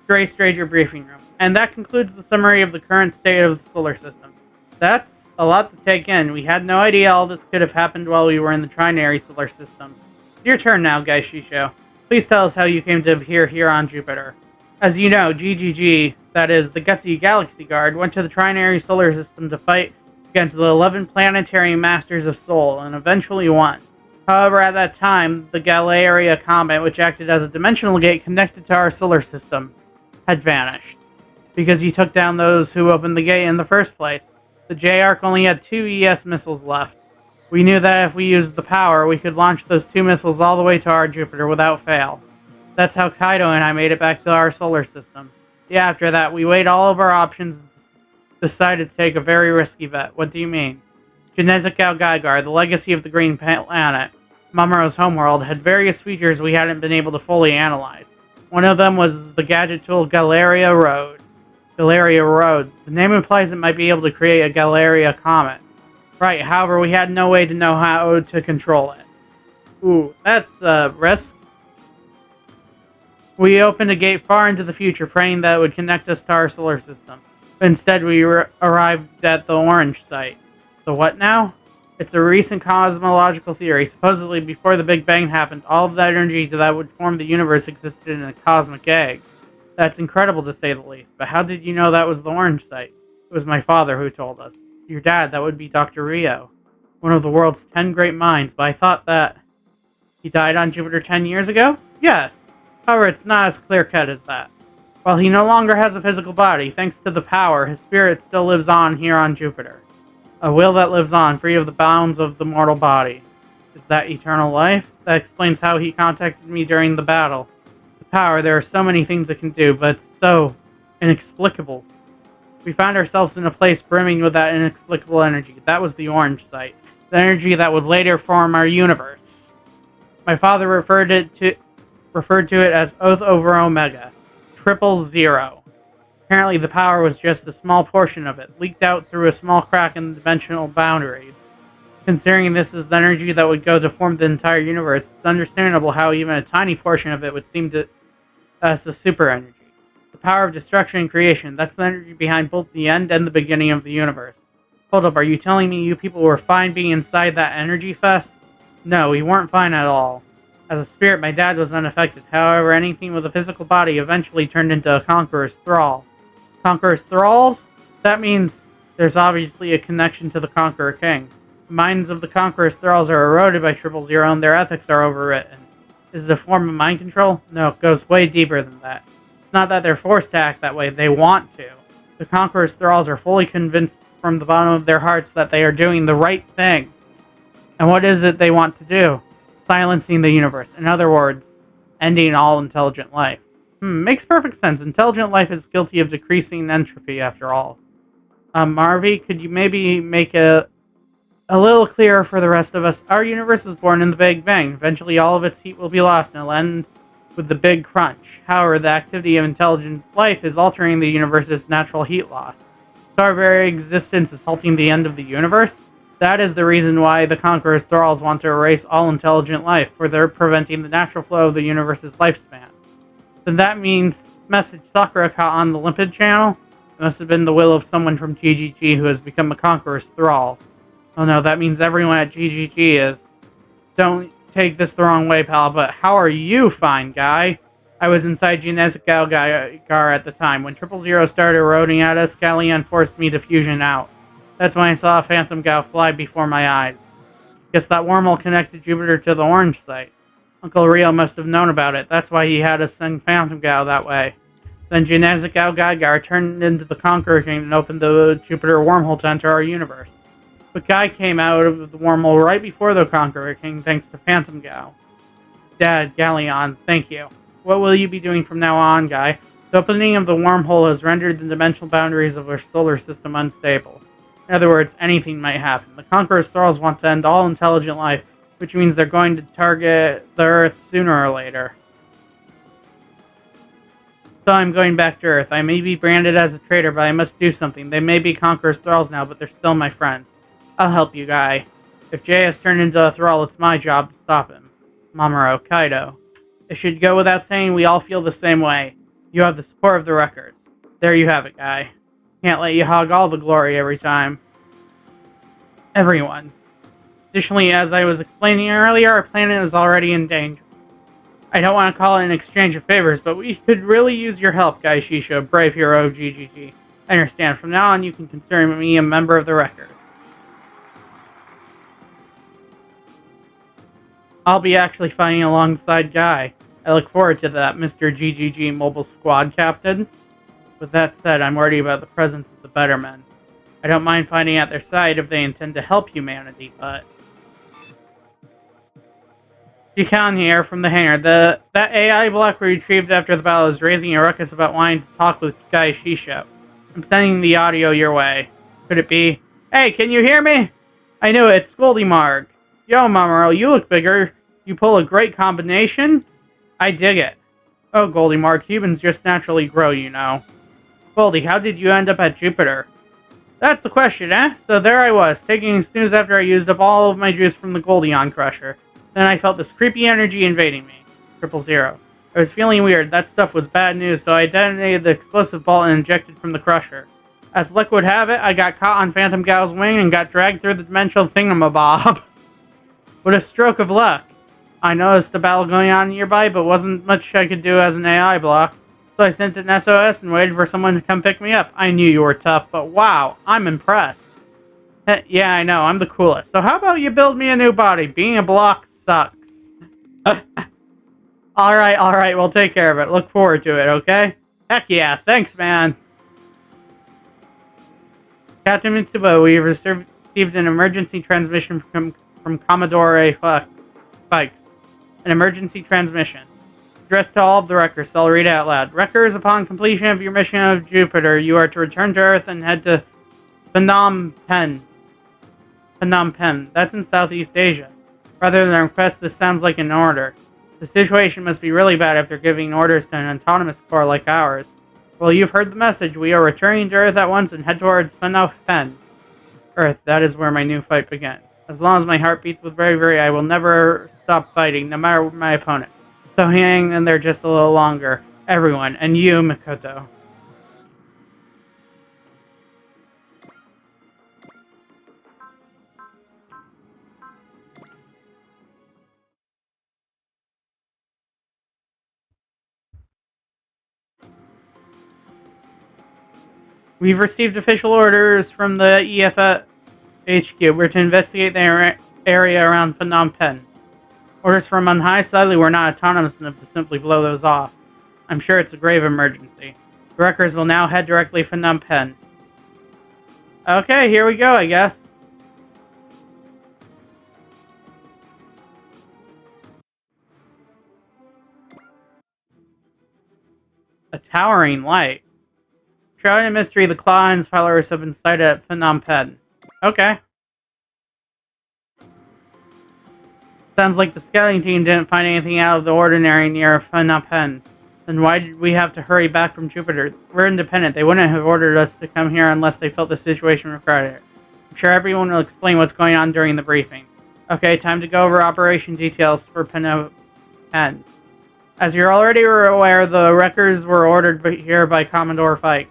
Gray Stranger briefing room. And that concludes the summary of the current state of the solar system. That's a lot to take in. We had no idea all this could have happened while we were in the Trinary solar system. It's your turn now, Guy Shisho. Please tell us how you came to appear here on Jupiter. As you know, GGG, that is, the Gutsy Galaxy Guard, went to the Trinary solar system to fight against the 11 planetary masters of Sol, and eventually won. However, at that time, the Galeria Comet, which acted as a dimensional gate connected to our solar system, had vanished. Because you took down those who opened the gate in the first place. The J-Arc only had 2 ES missiles left. We knew that if we used the power, we could launch those 2 missiles all the way to our Jupiter without fail. That's how Kaido and I made it back to our solar system. Yeah, after that, we weighed all of our options and decided to take a very risky bet. What do you mean? Genetic Galgaigar, the legacy of the Green Planet, Mamoru's homeworld, had various features we hadn't been able to fully analyze. One of them was the gadget tool Galeria Road. Galeria Road. The name implies it might be able to create a Galeria Comet. Right, however, we had no way to know how to control it. Ooh, that's a risk. We opened a gate far into the future, praying that it would connect us to our solar system. But instead, we arrived at the Orange Site. The what now? It's a recent cosmological theory. Supposedly, before the Big Bang happened, all of that energy that would form the universe existed in a cosmic egg. That's incredible, to say the least. But how did you know that was the Orange Site? It was my father who told us. Your dad, that would be Dr. Ryo. One of the world's 10 great minds, but I thought that... He died on Jupiter 10 years ago? Yes. However, it's not as clear-cut as that. While he no longer has a physical body, thanks to the power, his spirit still lives on here on Jupiter. A will that lives on, free of the bounds of the mortal body. Is that eternal life? That explains how he contacted me during the battle. The power, there are so many things it can do, but it's so inexplicable. We found ourselves in a place brimming with that inexplicable energy. That was the Orange Site. The energy that would later form our universe. My father referred to it as Oath over Omega. 000. Apparently the power was just a small portion of it, leaked out through a small crack in the dimensional boundaries. Considering this is the energy that would go to form the entire universe, it's understandable how even a tiny portion of it would seem to as the super energy. The power of destruction and creation, that's the energy behind both the end and the beginning of the universe. Hold up, are you telling me you people were fine being inside that energy fest? No, we weren't fine at all. As a spirit, my dad was unaffected. However, anything with a physical body eventually turned into a conqueror's thrall. Conqueror's thralls? That means there's obviously a connection to the Conqueror King. The minds of the Conqueror's thralls are eroded by 000 and their ethics are overwritten. Is it a form of mind control? No, it goes way deeper than that. It's not that they're forced to act that way, they want to. The Conqueror's thralls are fully convinced from the bottom of their hearts that they are doing the right thing. And what is it they want to do? Silencing the universe. In other words, ending all intelligent life. Makes perfect sense. Intelligent life is guilty of decreasing entropy, after all. Marvy, could you maybe make a little clearer for the rest of us? Our universe was born in the Big Bang. Eventually, all of its heat will be lost, and it'll end with the Big Crunch. However, the activity of intelligent life is altering the universe's natural heat loss. So our very existence is halting the end of the universe? That is the reason why the Conqueror's thralls want to erase all intelligent life, for they're preventing the natural flow of the universe's lifespan. Then that means message Sakura caught on the Limpid channel? It must have been the will of someone from GGG who has become a Conqueror's thrall. Oh no, that means everyone at GGG is... Don't take this the wrong way, pal, but how are you, fine guy? I was inside Genetic Galgar at the time. When 000 started eroding at us, Galleon forced me to fusion out. That's when I saw Phantom Gao fly before my eyes. Guess that wormhole connected Jupiter to the Orange site. Uncle Rio must have known about it. That's why he had us send Phantom Gao that way. Then Genetic Galgar turned into the Conqueror King and opened the Jupiter wormhole to enter our universe. But Guy came out of the wormhole right before the Conqueror King, thanks to Phantom Gao. Dad, Galleon, thank you. What will you be doing from now on, Guy? The opening of the wormhole has rendered the dimensional boundaries of our solar system unstable. In other words, anything might happen. The Conqueror's thralls want to end all intelligent life, which means they're going to target the Earth sooner or later. So I'm going back to Earth. I may be branded as a traitor, but I must do something. They may be Conqueror's thralls now, but they're still my friends. I'll help you, Guy. If Jay has turned into a thrall, it's my job to stop him. Mamoru, Kaido. It should go without saying we all feel the same way. You have the support of the Wreckers. There you have it, Guy. Can't let you hog all the glory every time. Everyone. Additionally, as I was explaining earlier, our planet is already in danger. I don't want to call it an exchange of favors, but we could really use your help, Guy Shisho, brave hero of GGG. I understand. From now on, you can consider me a member of the Wreckers. I'll be actually fighting alongside Guy. I look forward to that, Mr. GGG Mobile Squad Captain. With that said, I'm worried about the presence of the Better Men. I don't mind fighting at their side if they intend to help humanity, but... Jikan here from the hangar. That AI block we retrieved after the battle is raising a ruckus about wanting to talk with Guy Shisho. I'm sending the audio your way. Could it be? Hey, can you hear me? I knew it. It's Goldie Marg. Yo, Mamoru, you look bigger. You pull a great combination? I dig it. Oh, Goldie Marg, humans just naturally grow, you know. Goldie, how did you end up at Jupiter? That's the question, eh? So there I was, taking a snooze after I used up all of my juice from the Goldion Crusher. Then I felt this creepy energy invading me. 000. I was feeling weird. That stuff was bad news, so I detonated the explosive ball and injected from the Crusher. As luck would have it, I got caught on Phantom Gao's wing and got dragged through the dimensional thingamabob. What a stroke of luck. I noticed the battle going on nearby, but wasn't much I could do as an AI block. So I sent an SOS and waited for someone to come pick me up. I knew you were tough, but wow, I'm impressed. Yeah, I know, I'm the coolest. So how about you build me a new body? Being a block sucks. Alright, we'll take care of it. Look forward to it, okay? Heck yeah, thanks, man. Captain Mitsubo, we received an emergency transmission from Commodore Fikes. An emergency transmission. Addressed to all of the Wreckers, so I'll read it out loud. Wreckers, upon completion of your mission of Jupiter, you are to return to Earth and head to Phnom Penh. Phnom Penh. That's in Southeast Asia. Rather than a request, this sounds like an order. The situation must be really bad if they're giving orders to an autonomous corps like ours. Well, you've heard the message. We are returning to Earth at once and head towards Phnom Penh. Earth, that is where my new fight begins. As long as my heart beats with bravery, I will never stop fighting, no matter my opponent. So hang in there just a little longer. Everyone, and you, Mikoto. We've received official orders from the EFF HQ. We're to investigate the area around Phnom Penh. Orders from on high, sadly we're not autonomous enough to simply blow those off. I'm sure it's a grave emergency. The Wreckers will now head directly for Phnom Penh. Okay, here we go, I guess. A towering light. Shrouded in mystery, the Claw and his followers have been sighted at Phnom Penh. Okay. Sounds like the scouting team didn't find anything out of the ordinary near Phnom Penh. Then why did we have to hurry back from Jupiter? We're independent. They wouldn't have ordered us to come here unless they felt the situation required it. I'm sure everyone will explain what's going on during the briefing. Okay, time to go over operation details for Phnom Penh. As you're already aware, the wreckers were ordered here by Commodore Fikes.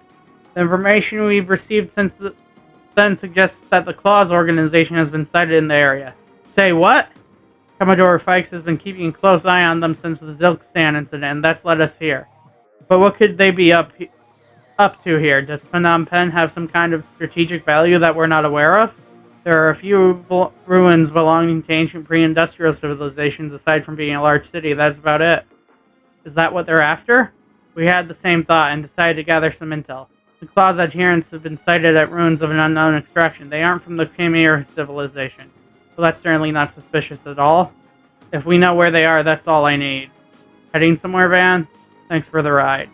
The information we've received since then suggests that the Claws organization has been sighted in the area. Say what? Commodore Fikes has been keeping a close eye on them since the Zilkstan incident, and that's led us here. But what could they be up to here? Does Phnom Penh have some kind of strategic value that we're not aware of? There are a few ruins belonging to ancient pre-industrial civilizations. Aside from being a large city, that's about it. Is that what they're after? We had the same thought and decided to gather some intel. The Claw's adherents have been sighted at ruins of an unknown extraction. They aren't from the Khmer civilization. Well, that's certainly not suspicious at all. If we know where they are, that's all I need. Heading somewhere, Van? Thanks for the ride.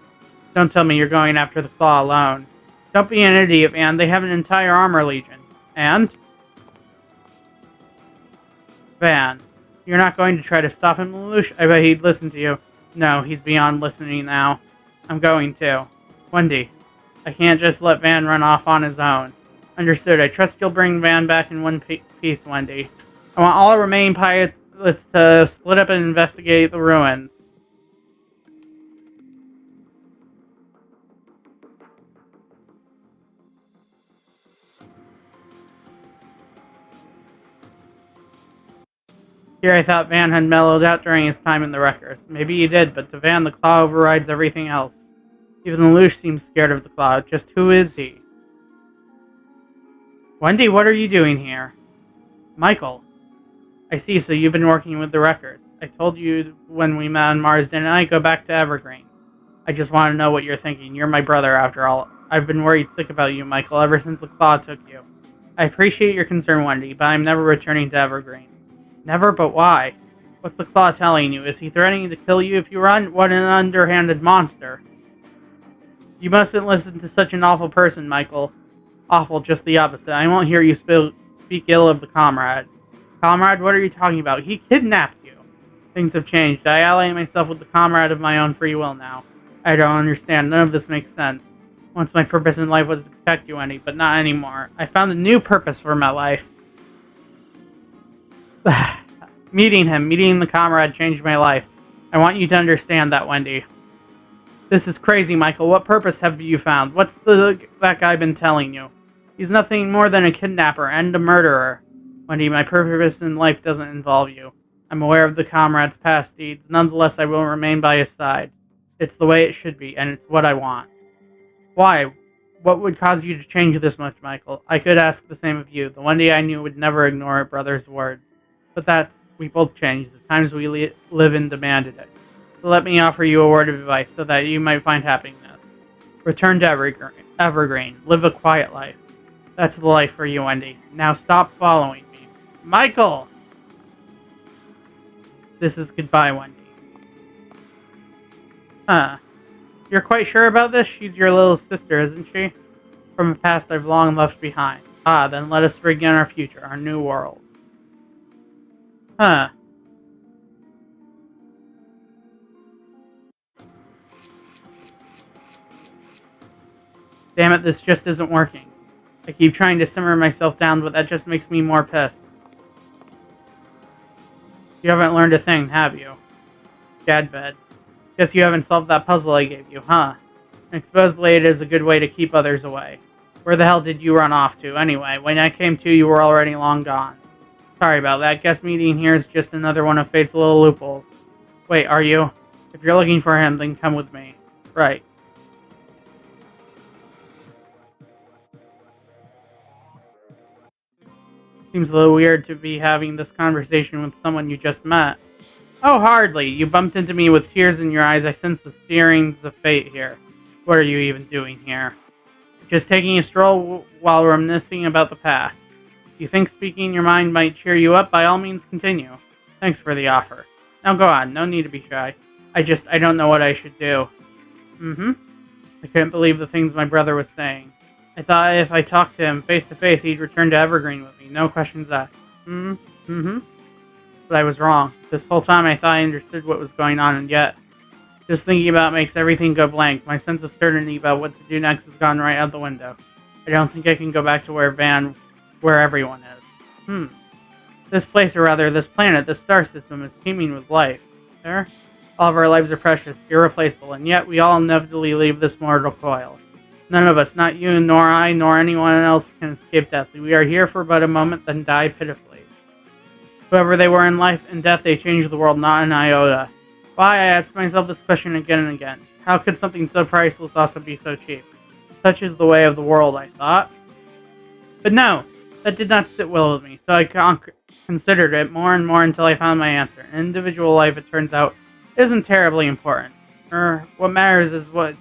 Don't tell me you're going after the Claw alone. Don't be an idiot, Van. They have an entire armor legion. And? Van, you're not going to try to stop him, Lelouch? I bet he'd listen to you. No, he's beyond listening now. I'm going to. Wendy, I can't just let Van run off on his own. Understood. I trust you'll bring Van back in one piece, Wendy. I want all remaining pilots to split up and investigate the ruins. Here I thought Van had mellowed out during his time in the Wreckers. Maybe he did, but to Van the Claw overrides everything else. Even Lelouch seems scared of the Claw. Just who is he? Wendy, what are you doing here? Michael. I see, so you've been working with the Wreckers. I told you when we met on Mars, didn't I? Go back to Evergreen. I just want to know what you're thinking. You're my brother, after all. I've been worried sick about you, Michael, ever since the Claw took you. I appreciate your concern, Wendy, but I'm never returning to Evergreen. Never, but why? What's the Claw telling you? Is he threatening to kill you if you run? What an underhanded monster. You mustn't listen to such an awful person, Michael. Awful, just the opposite. I won't hear you speak ill of the comrade. Comrade, what are you talking about? He kidnapped you. Things have changed. I ally myself with the comrade of my own free will now. I don't understand. None of this makes sense. Once my purpose in life was to protect you, Annie, but not anymore. I found a new purpose for my life. Meeting the comrade, changed my life. I want you to understand that, Wendy. This is crazy, Michael. What purpose have you found? What's that guy been telling you? He's nothing more than a kidnapper and a murderer. Wendy, my purpose in life doesn't involve you. I'm aware of the comrade's past deeds. Nonetheless, I will remain by his side. It's the way it should be, and it's what I want. Why? What would cause you to change this much, Michael? I could ask the same of you. The Wendy I knew would never ignore her brother's words. But we both changed. The times we live in demanded it. So let me offer you a word of advice so that you might find happiness. Return to Evergreen. Live a quiet life. That's the life for you, Wendy. Now stop following me. Michael! This is goodbye, Wendy. Huh. You're quite sure about this? She's your little sister, isn't she? From a past I've long left behind. Ah, then let us begin our future, our new world. Huh. Damn it, this just isn't working. I keep trying to simmer myself down, but that just makes me more pissed. You haven't learned a thing, have you? Gadbed. Guess you haven't solved that puzzle I gave you, huh? An exposed blade is a good way to keep others away. Where the hell did you run off to, anyway? When I came to, you were already long gone. Sorry about that. Guess meeting here is just another one of fate's little loopholes. Wait, are you? If you're looking for him, then come with me. Right. Seems a little weird to be having this conversation with someone you just met. Oh, hardly. You bumped into me with tears in your eyes. I sense the steerings of fate here. What are you even doing here? Just taking a stroll while reminiscing about the past. You think speaking your mind might cheer you up? By all means, continue. Thanks for the offer. Now go on. No need to be shy. I don't know what I should do. Mm-hmm. I couldn't believe the things my brother was saying. I thought if I talked to him face to face, he'd return to Evergreen with me, no questions asked. Mm-hmm. But I was wrong. This whole time I thought I understood what was going on, and yet, just thinking about it makes everything go blank. My sense of certainty about what to do next has gone right out the window. I don't think I can go back to where everyone is. This place, or rather, this planet, this star system, is teeming with life. There? All of our lives are precious, irreplaceable, and yet we all inevitably leave this mortal coil. None of us, not you, nor I, nor anyone else, can escape death. We are here for but a moment, then die pitifully. Whoever they were in life and death, they changed the world, not an iota. Why, I asked myself this question again and again. How could something so priceless also be so cheap? Such is the way of the world, I thought. But no, that did not sit well with me, so I considered it more and more until I found my answer. An individual life, it turns out, isn't terribly important. What matters is what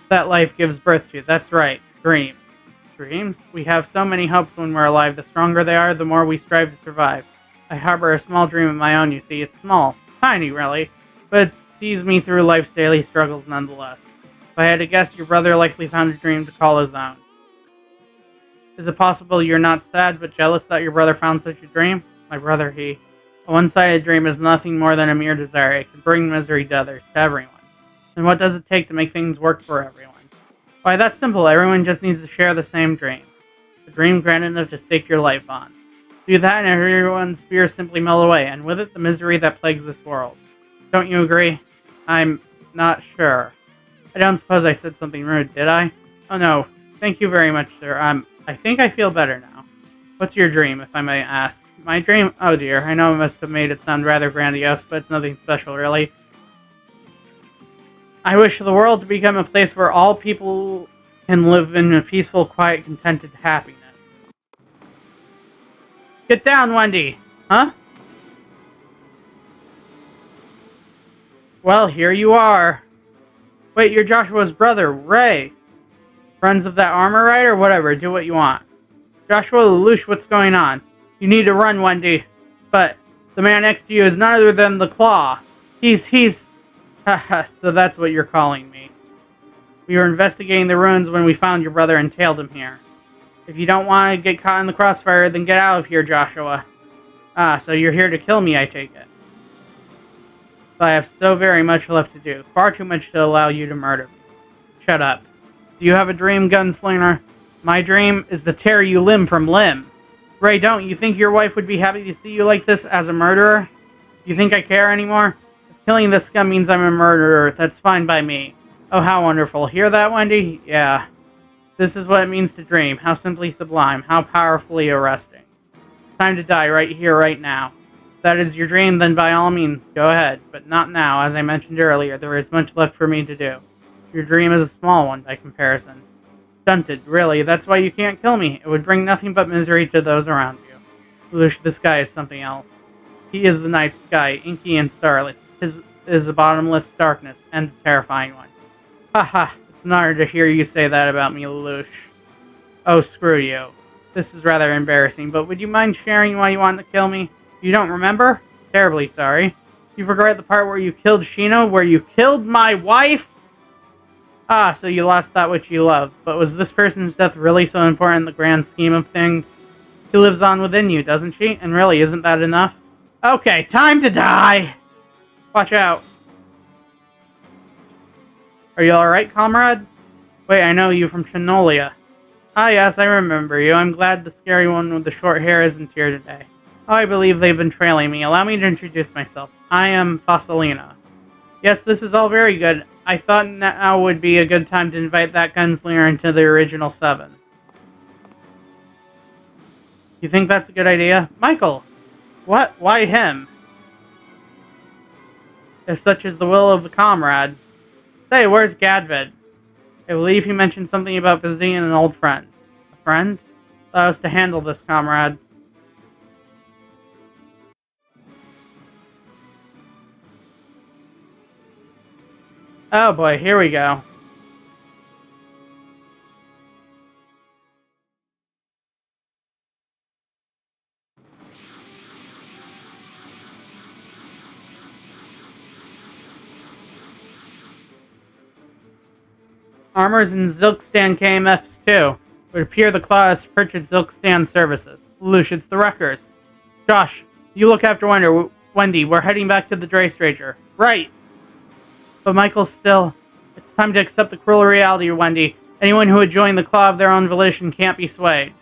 that life gives birth to. That's right, dreams. Dreams? We have so many hopes when we're alive. The stronger they are, the more we strive to survive. I harbor a small dream of my own, you see. It's small. Tiny, really. But it sees me through life's daily struggles nonetheless. If I had to guess, your brother likely found a dream to call his own. Is it possible you're not sad but jealous that your brother found such a dream? My brother, a one-sided dream is nothing more than a mere desire. It can bring misery to others, to everyone. Then what does it take to make things work for everyone? Why, that's simple. Everyone just needs to share the same dream. A dream grand enough to stake your life on. Do that and everyone's fears simply melt away, and with it the misery that plagues this world. Don't you agree? I'm not sure. I don't suppose I said something rude, did I? Oh no. Thank you very much, sir. I think I feel better now. What's your dream, if I may ask? My dream? Oh dear, I know I must have made it sound rather grandiose, but it's nothing special, really. I wish the world to become a place where all people can live in a peaceful, quiet, contented happiness. Get down, Wendy! Huh? Well, here you are. Wait, you're Joshua's brother, Ray. Friends of that armor rider? Whatever, do what you want. Joshua Lelouch, what's going on? You need to run, Wendy. But the man next to you is none other than the Claw. He's... Haha, so that's what you're calling me. We were investigating the ruins when we found your brother and tailed him here. If you don't want to get caught in the crossfire, then get out of here, Joshua. Ah, so you're here to kill me, I take it. But I have so very much left to do. Far too much to allow you to murder me. Shut up. Do you have a dream, gunslinger? My dream is to tear you limb from limb. Ray, don't you think your wife would be happy to see you like this as a murderer? You think I care anymore? If killing this scum means I'm a murderer, that's fine by me. Oh, how wonderful. Hear that, Wendy? Yeah. This is what it means to dream. How simply sublime. How powerfully arresting. Time to die right here, right now. If that is your dream, then by all means, go ahead. But not now. As I mentioned earlier, there is much left for me to do. Your dream is a small one by comparison. Stunted, really. That's why you can't kill me. It would bring nothing but misery to those around you. Lelouch, this guy is something else. He is the night sky, inky and starless. His is a bottomless darkness, and a terrifying one. Haha, it's an honor to hear you say that about me, Lelouch. Oh, screw you. This is rather embarrassing, but would you mind sharing why you want to kill me? You don't remember? Terribly sorry. You forgot the part where you killed Shino, where you killed my wife? Ah, so you lost that which you loved. But was this person's death really so important in the grand scheme of things? She lives on within you, doesn't she? And really, isn't that enough? Okay, time to die! Watch out. Are you alright, comrade? Wait, I know you from Chinolia. Ah, yes, I remember you. I'm glad the scary one with the short hair isn't here today. Oh, I believe they've been trailing me. Allow me to introduce myself. I am Fasalina. Yes, this is all very good. I thought now would be a good time to invite that gunslinger into the original 7. You think that's a good idea? Michael! What? Why him? If such is the will of the comrade. Say, where's Gadvid? I believe he mentioned something about visiting an old friend. A friend? Allow us to handle this, comrade. Oh boy, here we go. Armors and Zilkstan KMFs too. It would appear the Claw has purchased Zilkstan services. Lelouch, it's the Wreckers. Josh, you look after Wendy. We're heading back to the Dray Stranger. Right! But Michael's still... It's time to accept the cruel reality, Wendy. Anyone who would join the Claw of their own volition can't be swayed.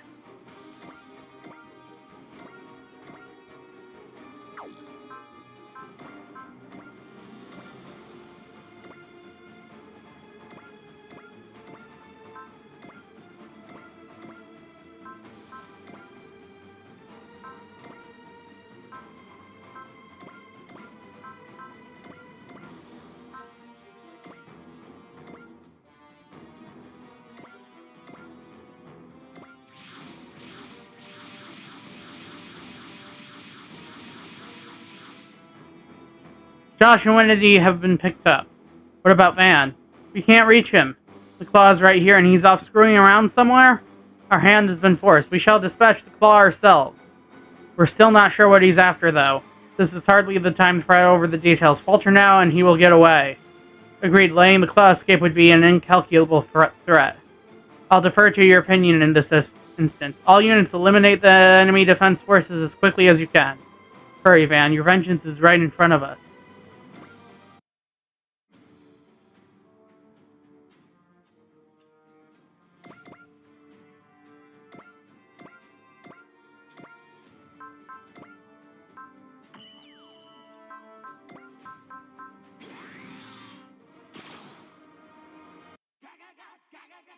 Josh and Wendy have been picked up. What about Van? We can't reach him. The Claw's right here and he's off screwing around somewhere? Our hand has been forced. We shall dispatch the Claw ourselves. We're still not sure what he's after, though. This is hardly the time to fret over the details. Falter now and he will get away. Agreed, letting the Claw escape would be an incalculable threat. I'll defer to your opinion in this instance. All units eliminate the enemy defense forces as quickly as you can. Hurry, Van. Your vengeance is right in front of us.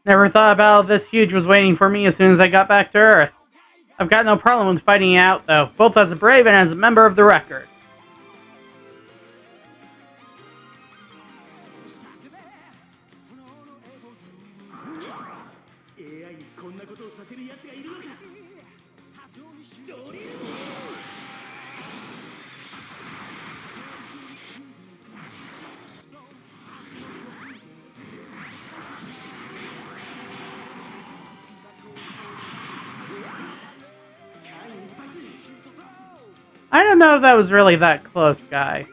Never thought about this huge was waiting for me as soon as I got back to Earth. I've got no problem with fighting it out, though, both as a brave and as a member of the Wreckers. I don't know if that was really that close, guy.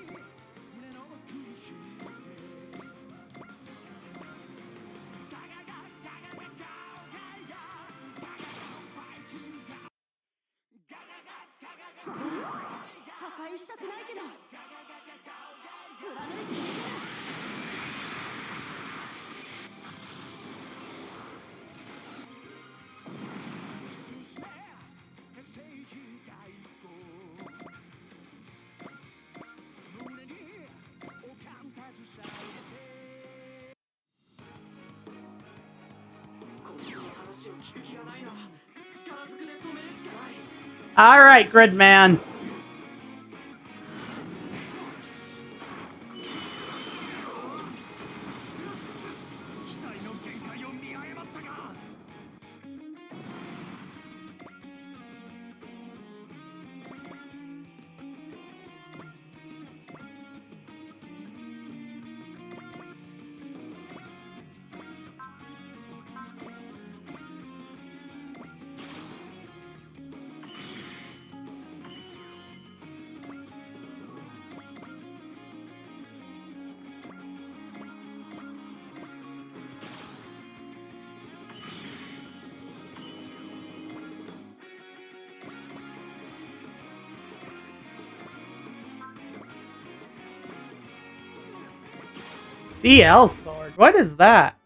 Alright, Gridman. CL Sword? What is that?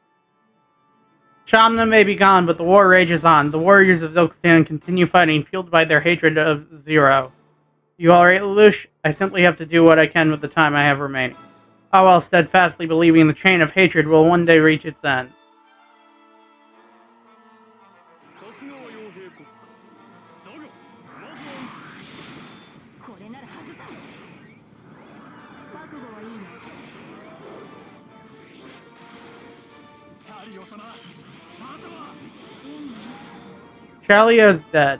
Shamna may be gone, but the war rages on. The warriors of Zilkstan continue fighting, fueled by their hatred of Zero. You alright, Lelouch? I simply have to do what I can with the time I have remaining. All while steadfastly believing the chain of hatred will one day reach its end. Charlio's dead.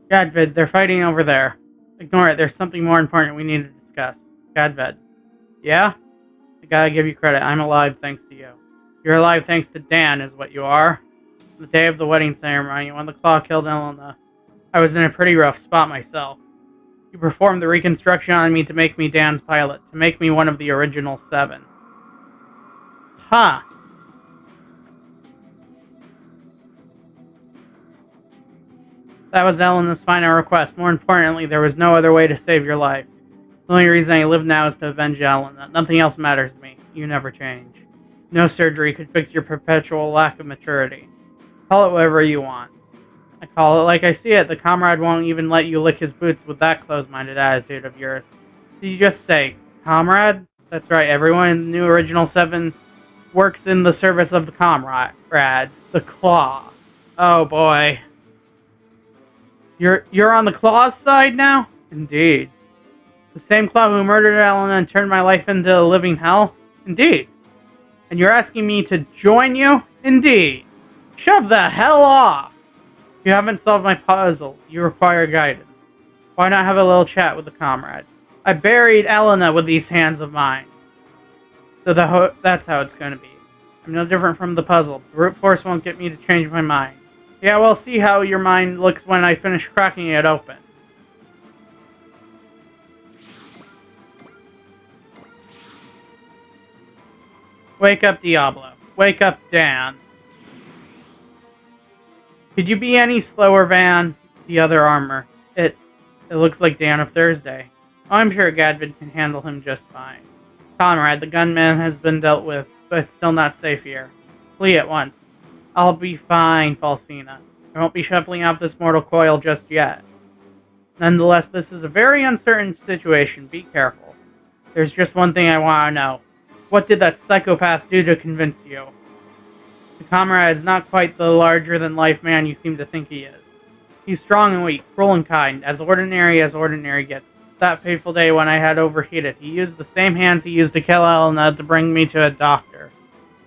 Gadvid, they're fighting over there. Ignore it, there's something more important we need to discuss. Gadvid. Yeah? I gotta give you credit, I'm alive thanks to you. You're alive thanks to Dan, is what you are. The day of the wedding ceremony, when the claw killed Elena, I was in a pretty rough spot myself. You performed the reconstruction on me to make me Dan's pilot, to make me one of the original 7. Huh. That was Elena's final request. More importantly, there was no other way to save your life. The only reason I live now is to avenge Elena. Nothing else matters to me. You never change. No surgery could fix your perpetual lack of maturity. Call it whatever you want. I call it like I see it. The comrade won't even let you lick his boots with that close-minded attitude of yours. Did you just say, comrade? That's right, everyone in the new Original 7 works in the service of the comrade. The Claw. Oh boy. You're on the Claw's side now? Indeed. The same Claw who murdered Elena and turned my life into a living hell? Indeed. And you're asking me to join you? Indeed. Shove the hell off! You haven't solved my puzzle. You require guidance. Why not have a little chat with the comrade? I buried Elena with these hands of mine. So that's how it's going to be. I'm no different from the puzzle. Brute force won't get me to change my mind. Yeah, we'll see how your mind looks when I finish cracking it open. Wake up, Diablo. Wake up, Dan. Could you be any slower, Van? The other armor. It looks like Dan of Thursday. Oh, I'm sure Gadvid can handle him just fine. Conrad, the gunman has been dealt with, but it's still not safe here. Flee at once. I'll be fine, Falsina. I won't be shuffling out this mortal coil just yet. Nonetheless, this is a very uncertain situation. Be careful. There's just one thing I want to know. What did that psychopath do to convince you? The comrade is not quite the larger-than-life man you seem to think he is. He's strong and weak, cruel and kind, as ordinary gets. That fateful day when I had overheated, he used the same hands he used to kill Elena to bring me to a doctor.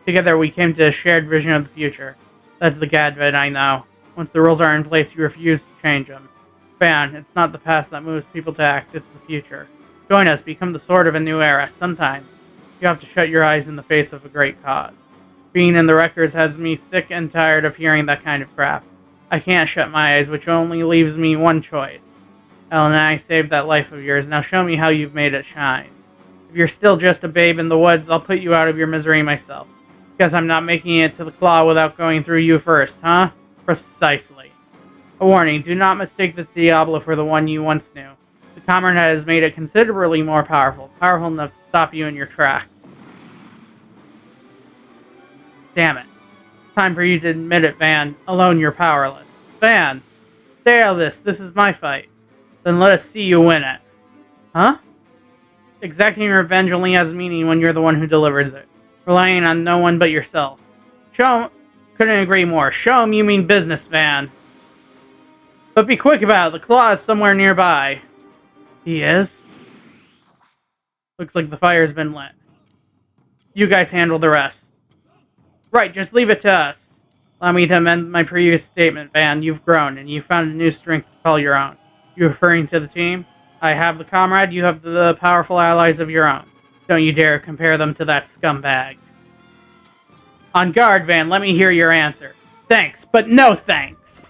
Together we came to a shared vision of the future. That's the Gadvid I know. Once the rules are in place, you refuse to change them. Ban, it's not the past that moves people to act, it's the future. Join us, become the sword of a new era. Sometimes you have to shut your eyes in the face of a great cause. Being in the Wreckers has me sick and tired of hearing that kind of crap. I can't shut my eyes, which only leaves me one choice. Elena, I saved that life of yours. Now show me how you've made it shine. If you're still just a babe in the woods, I'll put you out of your misery myself. Guess I'm not making it to the Claw without going through you first, huh? Precisely. A warning, do not mistake this Diablo for the one you once knew. The comrade has made it considerably more powerful enough to stop you in your tracks. Damn it. It's time for you to admit it, Van. Alone you're powerless. Van! Stay out of this. This is my fight. Then let us see you win it. Huh? Exacting revenge only has meaning when you're the one who delivers it. Relying on no one but yourself. Show him. Couldn't agree more. Show him you mean business, Van. But be quick about it. The Claw is somewhere nearby. He is? Looks like the fire's been lit. You guys handle the rest. Right, just leave it to us. Allow me to amend my previous statement, Van. You've grown, and you've found a new strength to call your own. You referring to the team? I have the comrade, you have the powerful allies of your own. Don't you dare compare them to that scumbag. On guard, Van, let me hear your answer. Thanks, but no thanks!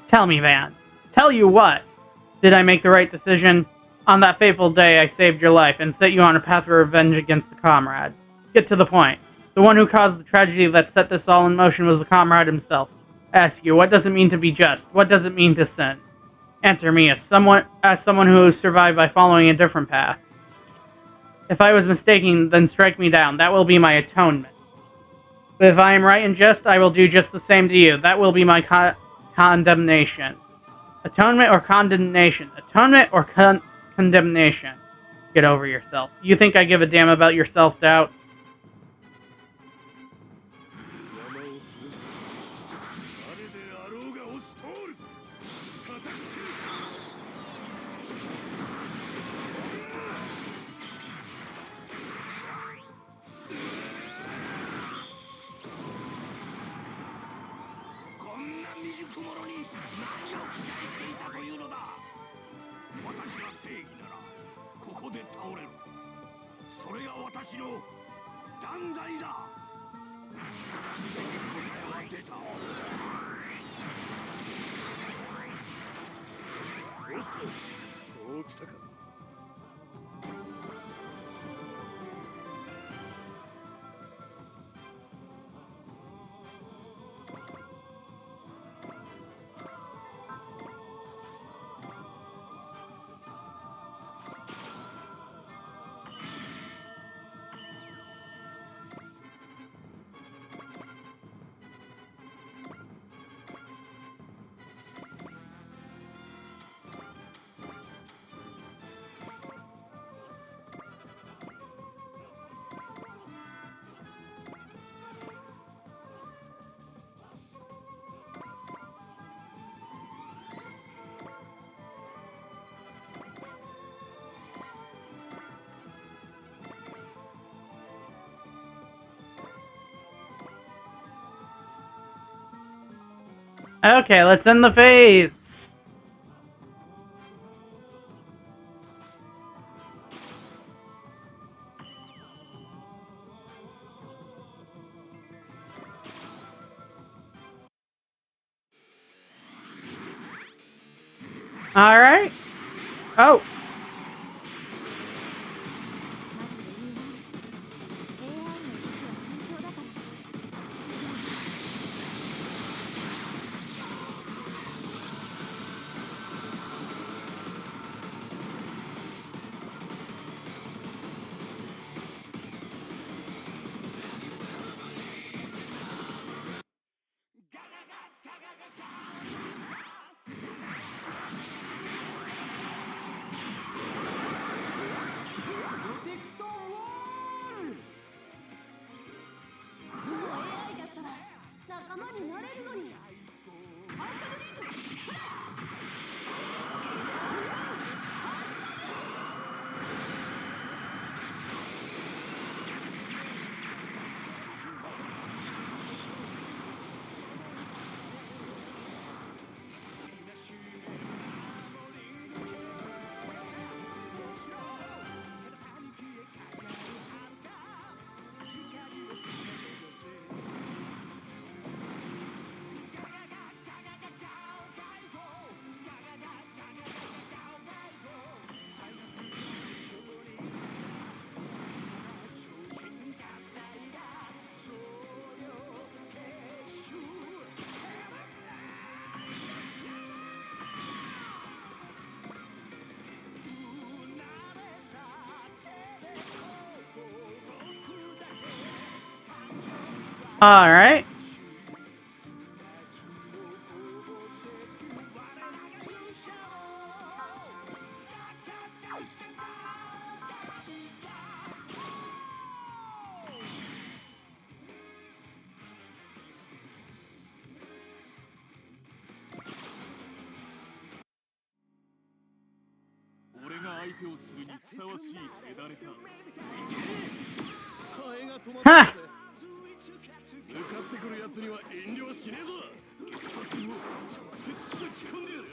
Tell me, Van. Tell you what? Did I make the right decision? On that fateful day, I saved your life and set you on a path of revenge against the comrade. Get to the point. The one who caused the tragedy that set this all in motion was the comrade himself. I ask you, what does it mean to be just? What does it mean to sin? Answer me as someone who survived by following a different path. If I was mistaken, then strike me down. That will be my atonement. But if I am right and just, I will do just the same to you. That will be my condemnation. Atonement or condemnation? Atonement or condemnation? Get over yourself. You think I give a damn about your self-doubts? 私の断罪だ。すでに答えは出た。おっと、そうきたか。Okay, let's end the phase. All right. Oh. All right. Huh. 向かってくるやつには遠慮はしねえぞ。直接ぶち込んでやる。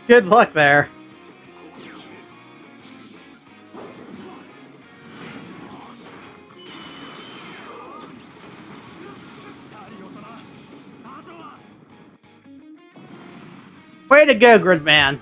Good luck there. Way to go, Gridman.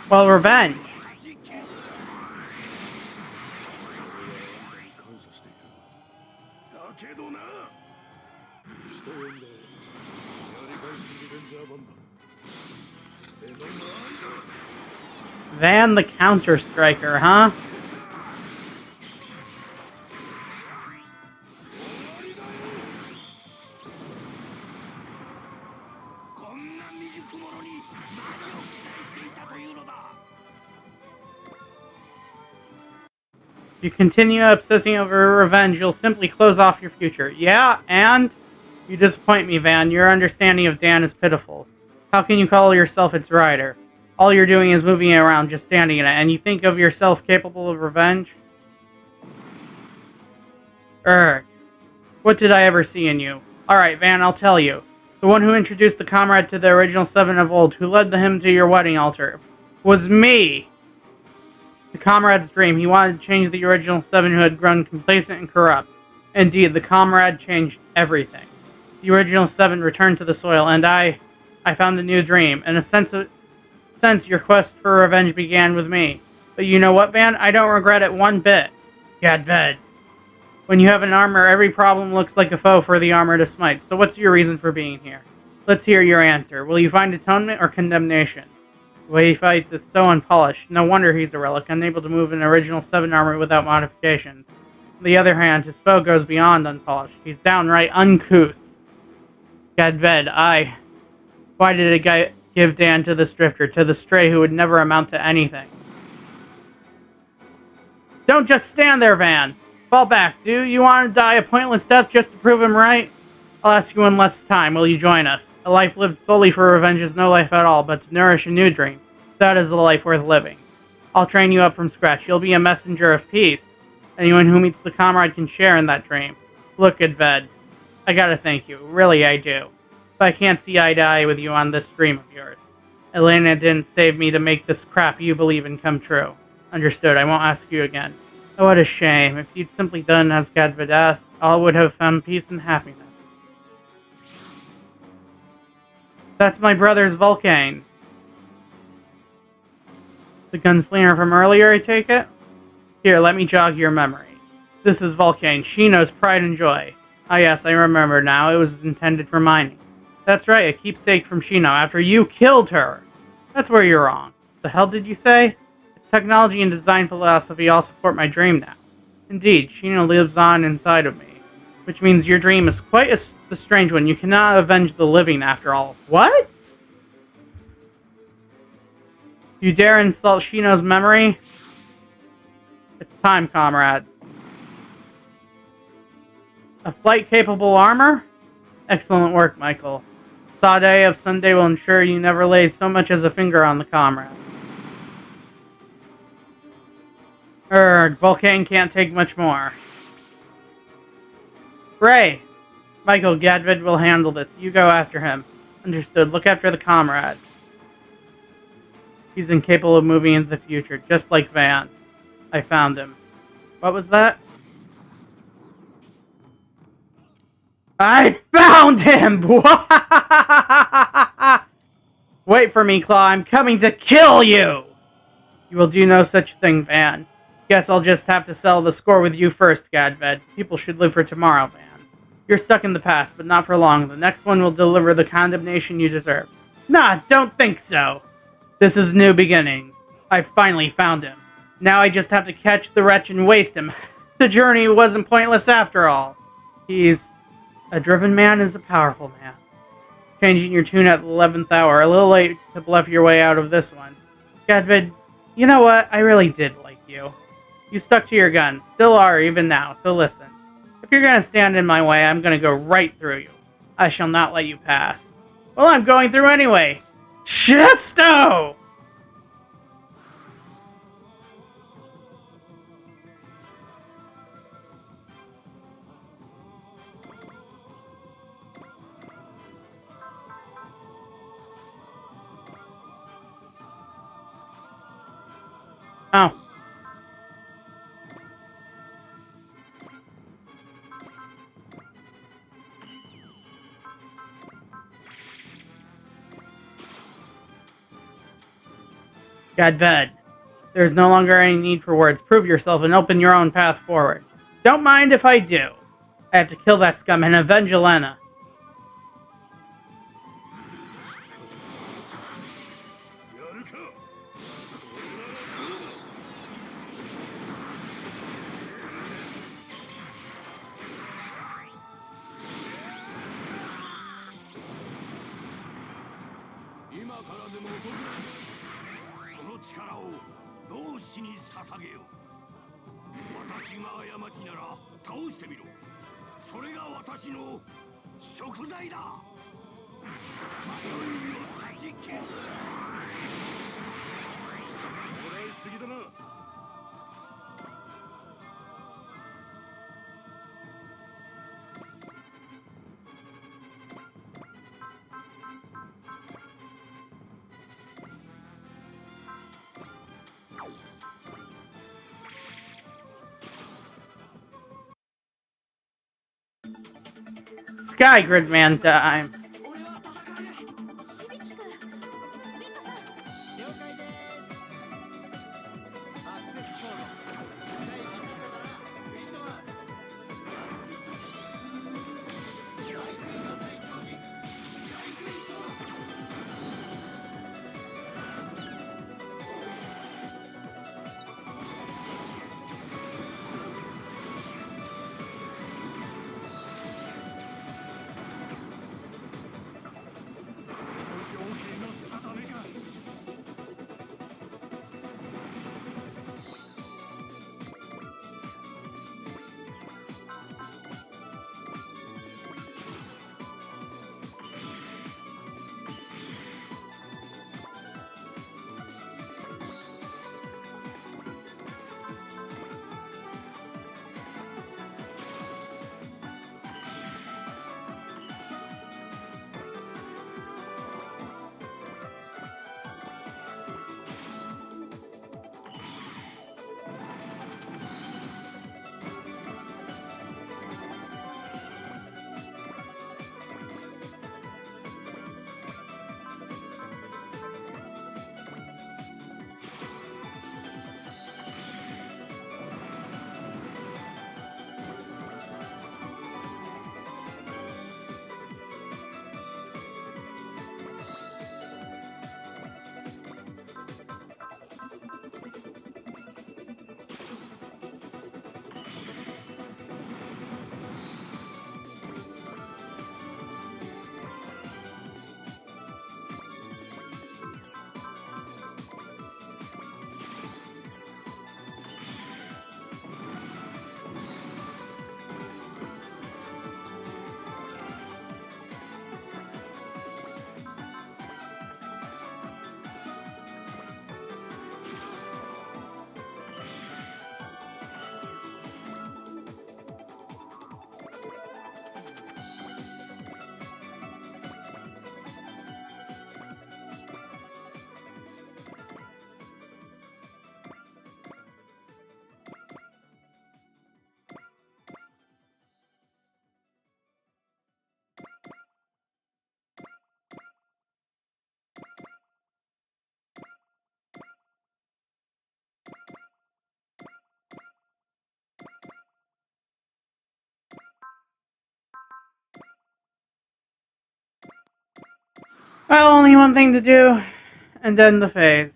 Well, revenge. Van the Counter-Striker, huh? If you continue obsessing over revenge, you'll simply close off your future. Yeah, and? You disappoint me, Van. Your understanding of Dan is pitiful. How can you call yourself its rider? All you're doing is moving it around, just standing in it, and you think of yourself capable of revenge? Urgh. What did I ever see in you? Alright, Van, I'll tell you. The one who introduced the comrade to the original seven of old, who led him to your wedding altar, was me! The comrade's dream. He wanted to change the original seven who had grown complacent and corrupt. Indeed, the comrade changed everything. The original seven returned to the soil, and I found a new dream. In a sense, your quest for revenge began with me. But you know what, Van? I don't regret it one bit. Gadved. When you have an armor, every problem looks like a foe for the armor to smite. So what's your reason for being here? Let's hear your answer. Will you find atonement or condemnation? The way he fights is so unpolished. No wonder he's a relic, unable to move an original 7 armor without modifications. On the other hand, his foe goes beyond unpolished. He's downright uncouth. Gadved, why did it give Dan to this drifter, to the stray who would never amount to anything? Don't just stand there, Van! Fall back, do you want to die a pointless death just to prove him right? I'll ask you one last time, will you join us? A life lived solely for revenge is no life at all, but to nourish a new dream, that is a life worth living. I'll train you up from scratch. You'll be a messenger of peace. Anyone who meets the comrade can share in that dream. Look, Gadved, I gotta thank you. Really, I do. But I can't see eye to eye with you on this dream of yours. Elena didn't save me to make this crap you believe in come true. Understood, I won't ask you again. Oh, what a shame. If you'd simply done as Gadved asked, all would have found peace and happiness. That's my brother's Vulcane. The gunslinger from earlier, I take it? Here, let me jog your memory. This is Vulcane, Shino's pride and joy. Ah yes, I remember now, it was intended for mining. That's right, a keepsake from Shino after you killed her! That's where you're wrong. The hell did you say? Its technology and design philosophy all support my dream now. Indeed, Shino lives on inside of me. Which means your dream is quite the strange one. You cannot avenge the living after all. What? You dare insult Shino's memory? It's time, comrade. A flight-capable armor? Excellent work, Michael. Sade of Sunday will ensure you never lay so much as a finger on the comrade. Vulcane can't take much more. Ray! Michael, Gadved will handle this. You go after him. Understood. Look after the comrade. He's incapable of moving into the future, just like Van. I found him. What was that? I found him! Wait for me, Claw. I'm coming to kill you! You will do no such thing, Van. Guess I'll just have to settle the score with you first, Gadved. People should live for tomorrow, Van. You're stuck in the past, but not for long. The next one will deliver the condemnation you deserve. Nah, don't think so. This is a new beginning. I finally found him. Now I just have to catch the wretch and waste him. The journey wasn't pointless after all. A driven man is a powerful man. Changing your tune at the 11th hour. A little late to bluff your way out of this one. Gadved, you know what? I really did like you. You stuck to your guns. Still are, even now, so listen. If you're gonna stand in my way, I'm gonna go right through you. I shall not let you pass. Well, I'm going through anyway. Chesto! Oh. Gadved, there is no longer any need for words. Prove yourself and open your own path forward. Don't mind if I do. I have to kill that scum and avenge Elena. でも遅くない。その力を同志に捧げよ。私が過ちなら倒してみろ。それが私の食材だ。迷いを断ち切る。もらいすぎだな。Sky Gridman time. 俺は戦える。響く。ビットさん。了解です。アクセスコード。第2カ所からビットマン。ライクインの対超人。ライクインとは。Well, only one thing to do, and then the phase.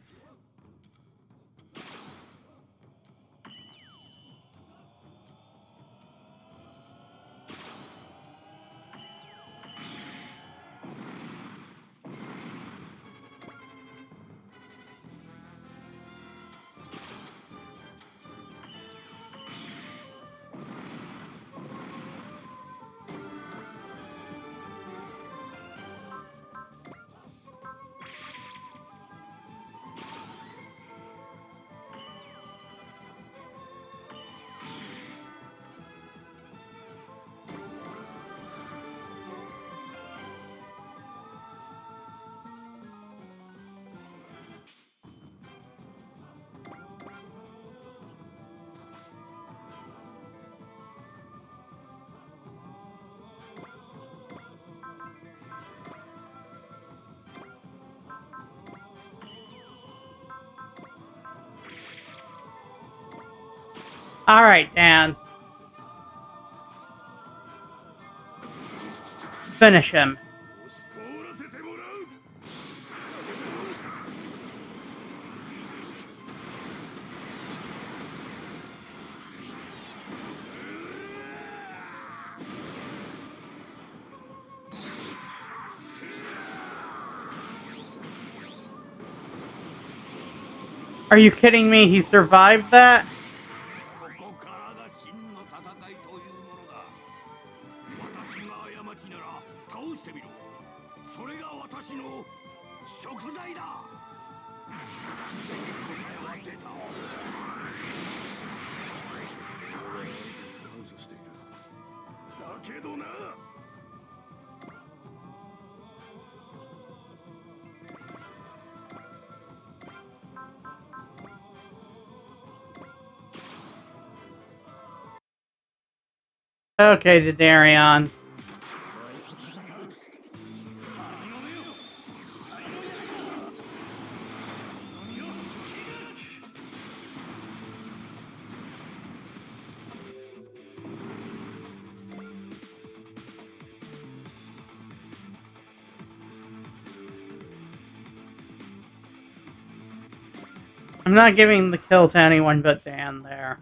Alright, Dan. Finish him. 押し通らせてもらう。Are you kidding me? He survived that? ここからが真の戦いというものだ。私が過ちなら倒してみろ。それが私の食材だ。すでに答えは出た。感謝している。だけどな。Okay, Darion. I'm not giving the kill to anyone but Dan there.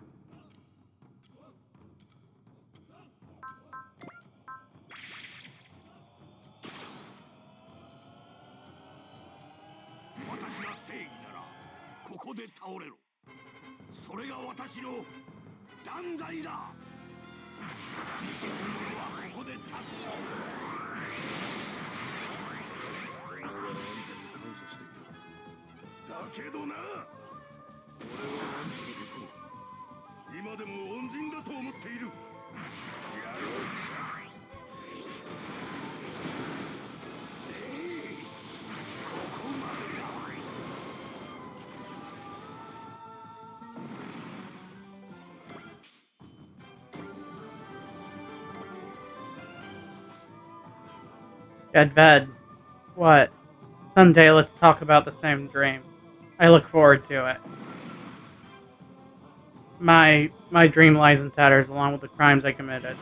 Gedved. What? Someday let's talk about the same dream. I look forward to it. My dream lies in tatters along with the crimes I committed.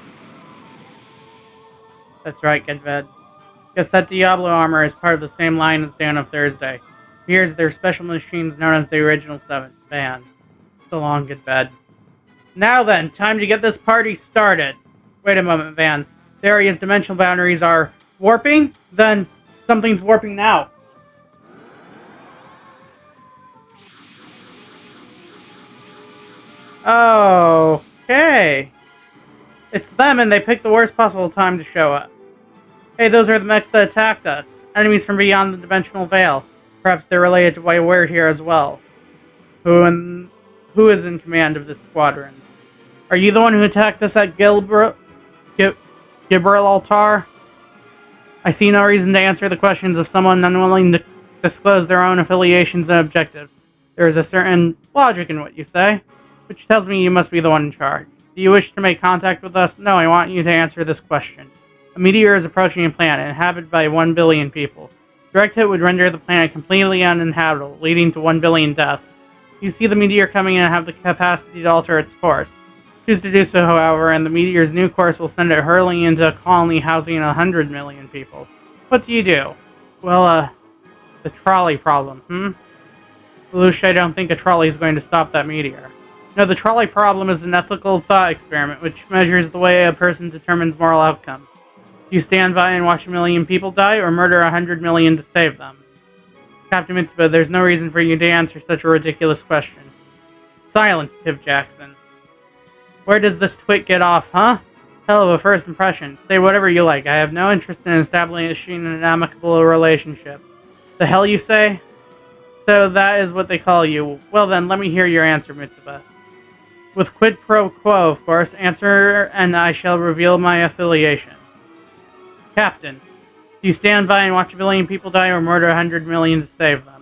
That's right, Gedved. Guess that Diablo armor is part of the same line as Dawn of Thursday. Here's their special machines known as the Original 7 Band. So long, Gedved. Now then, time to get this party started. Wait a moment, Van. The area's dimensional boundaries are warping? Then something's warping now. Okay. It's them and they picked the worst possible time to show up. Hey, those are the mechs that attacked us. Enemies from beyond the dimensional veil. Perhaps they're related to why we're here as well. Who is in command of this squadron? Are you the one who attacked us at Gibraltar? I see no reason to answer the questions of someone unwilling to disclose their own affiliations and objectives. There is a certain logic in what you say, which tells me you must be the one in charge. Do you wish to make contact with us? No, I want you to answer this question. A meteor is approaching a planet inhabited by 1 billion people. Direct hit would render the planet completely uninhabitable, leading to 1 billion deaths. You see the meteor coming and have the capacity to alter its course. Choose to do so, however, and the meteor's new course will send it hurling into a colony housing 100 million people. What do you do? Well, the trolley problem, Lelouch, I don't think a trolley is going to stop that meteor. No, the trolley problem is an ethical thought experiment which measures the way a person determines moral outcomes. Do you stand by and watch 1 million people die, or murder 100 million to save them? Captain Mitsuba, there's no reason for you to answer such a ridiculous question. Silence, Tiv Jackson. Where does this twit get off, huh? Hell of a first impression. Say whatever you like. I have no interest in establishing an amicable relationship. The hell you say? So that is what they call you. Well then, let me hear your answer, Mitsuba. With quid pro quo, of course. Answer, and I shall reveal my affiliation. Captain, do you stand by and watch 1 billion people die, or murder 100 million to save them?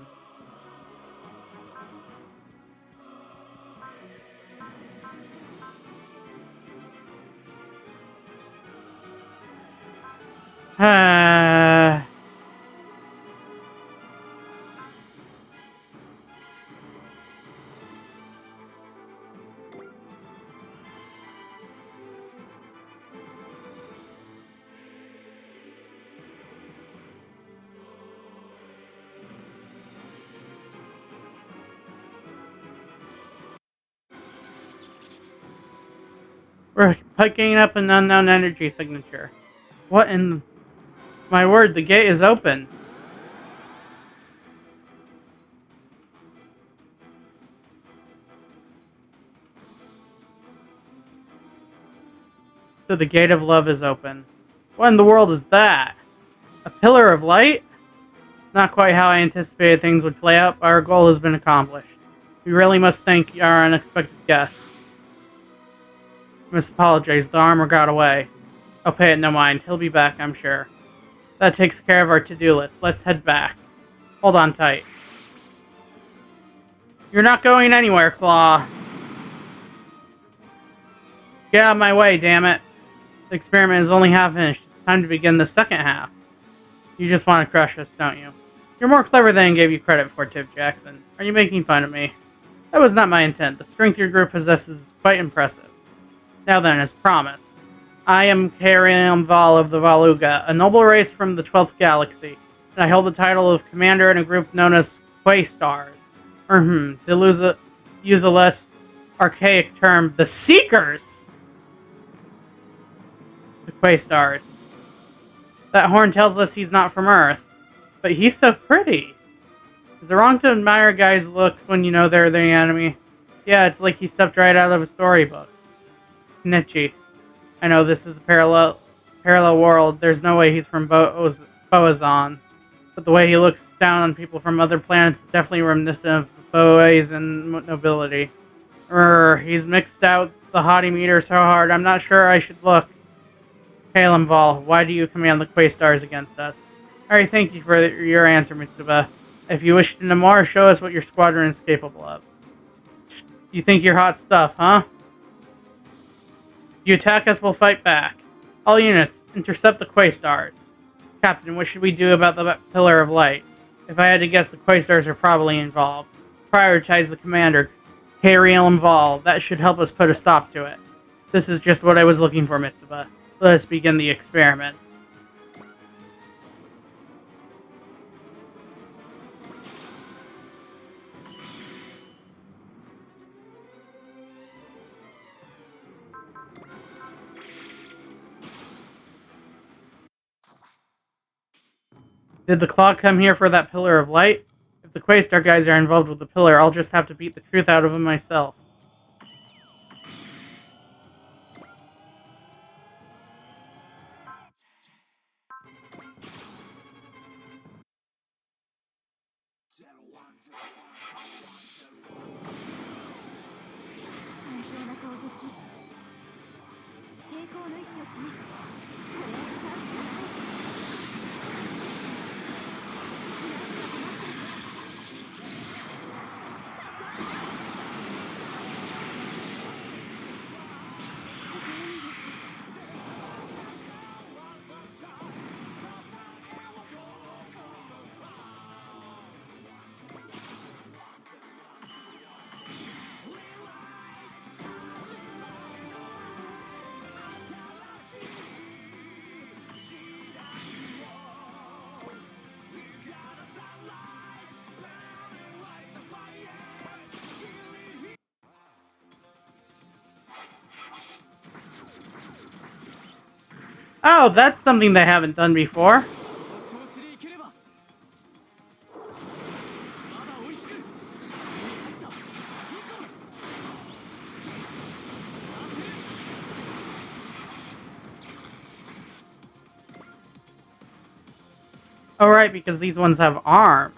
We're picking up an unknown energy signature. What in... My word, the gate is open. So the gate of love is open. What in the world is that? A pillar of light? Not quite how I anticipated things would play out, but our goal has been accomplished. We really must thank our unexpected guest. I must apologize, the armor got away. I'll pay it no mind. He'll be back, I'm sure. That takes care of our to-do list. Let's head back. Hold on tight. You're not going anywhere, Claw. Get out of my way, damn it. The experiment is only half finished. It's time to begin the second half. You just want to crush us, don't you? You're more clever than I gave you credit for, Tip Jackson. Are you making fun of me? That was not my intent. The strength your group possesses is quite impressive. Now then, as promised, I am Karim Val of the Valuga, a noble race from the 12th galaxy, and I hold the title of commander in a group known as Quaystars. To use a less archaic term, the Seekers! The Quaystars. That horn tells us he's not from Earth, but he's so pretty. Is it wrong to admire a guy's looks when you know they're the enemy? Yeah, it's like he stepped right out of a storybook. Nietzsche. I know this is a parallel world. There's no way he's from Boazon. But the way he looks down on people from other planets is definitely reminiscent of Boasian nobility. He's mixed out the haughty meter so hard, I'm not sure I should look. Kalim Val, why do you command the Quaystars against us? Alright, thank you for your answer, Mitsuba. If you wish to know more, show us what your squadron is capable of. You think you're hot stuff, huh? If you attack us, we'll fight back. All units, intercept the Quaystars. Captain, what should we do about the Pillar of Light? If I had to guess, the Quaystars are probably involved. Prioritize the commander, Karim Val. That should help us put a stop to it. This is just what I was looking for, Mitsuba. Let us begin the experiment. Did the Claw come here for that Pillar of Light? If the Quaystar guys are involved with the Pillar, I'll just have to beat the truth out of them myself. Oh, that's something they haven't done before. Oh, right, because these ones have arms.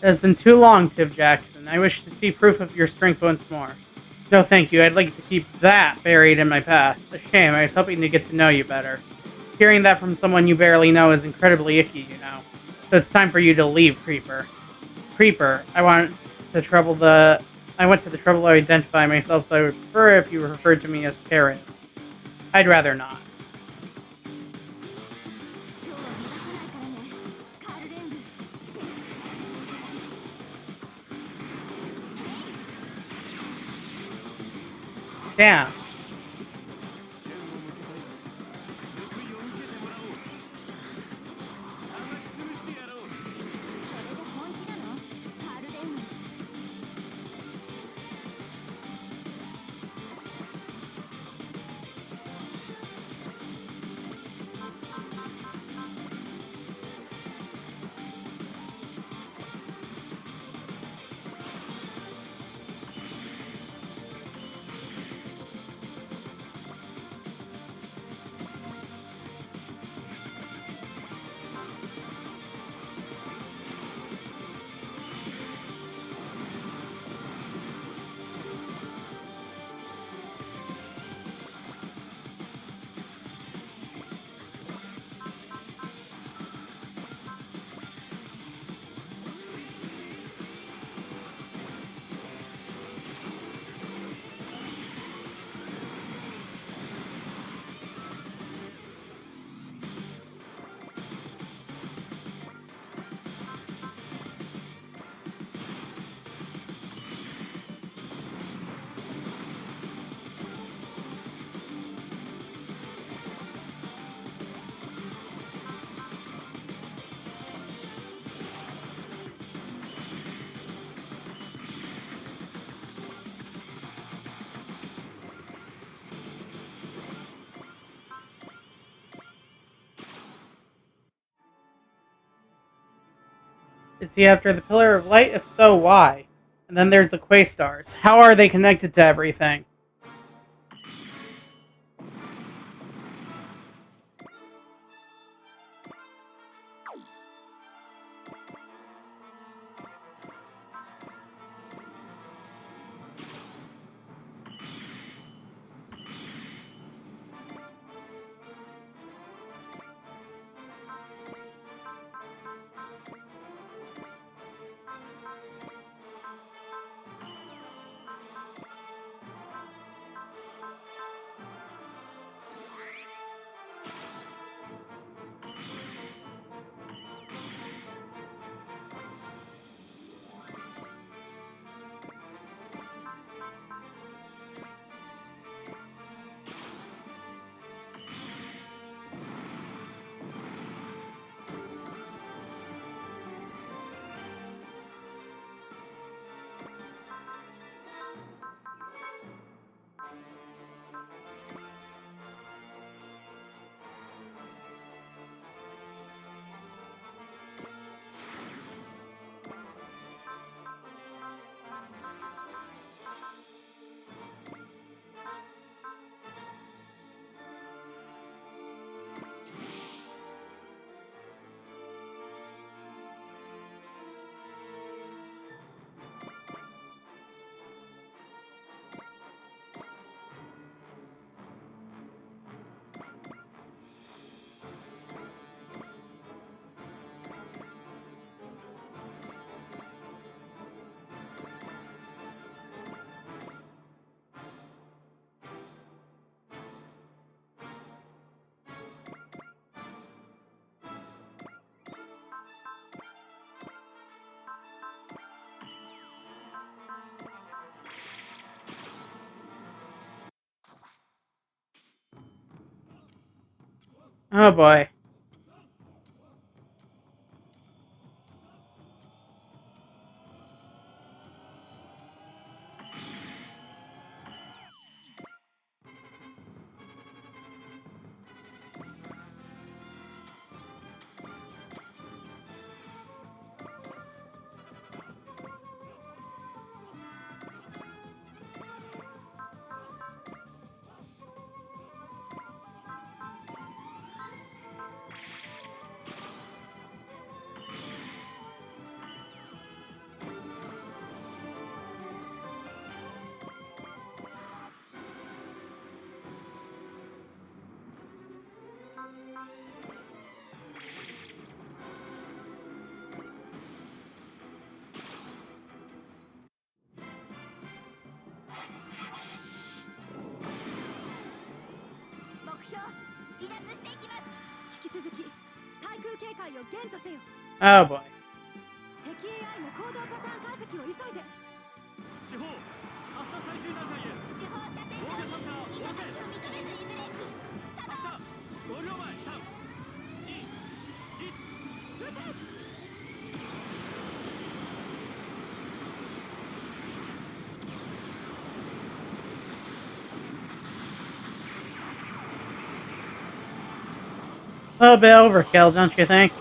It has been too long, Tiv Jackson. I wish to see proof of your strength once more. No, thank you. I'd like to keep that buried in my past. A shame. I was hoping to get to know you better. Hearing that from someone you barely know is incredibly icky, you know. So it's time for you to leave, Creeper. Creeper, I went to the trouble to identify myself, so I would prefer if you referred to me as Karen. I'd rather not. 今日は逃がさないからねカール・レング Damn. それで本気なのカール・レング Is he after the Pillar of Light? If so, why? And then there's the Quaestars. How are they connected to everything? Oh boy. 離脱していきます。引き続き対空警戒を厳とせよ。 Oh boy. 敵 AI の行動パターン解析を急いで。司法発射最終段階へ。手法車線上に板垣を認めずにブレーキ作発射動。5秒前321撃て。A little bit overkill, don't you think?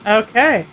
Okay.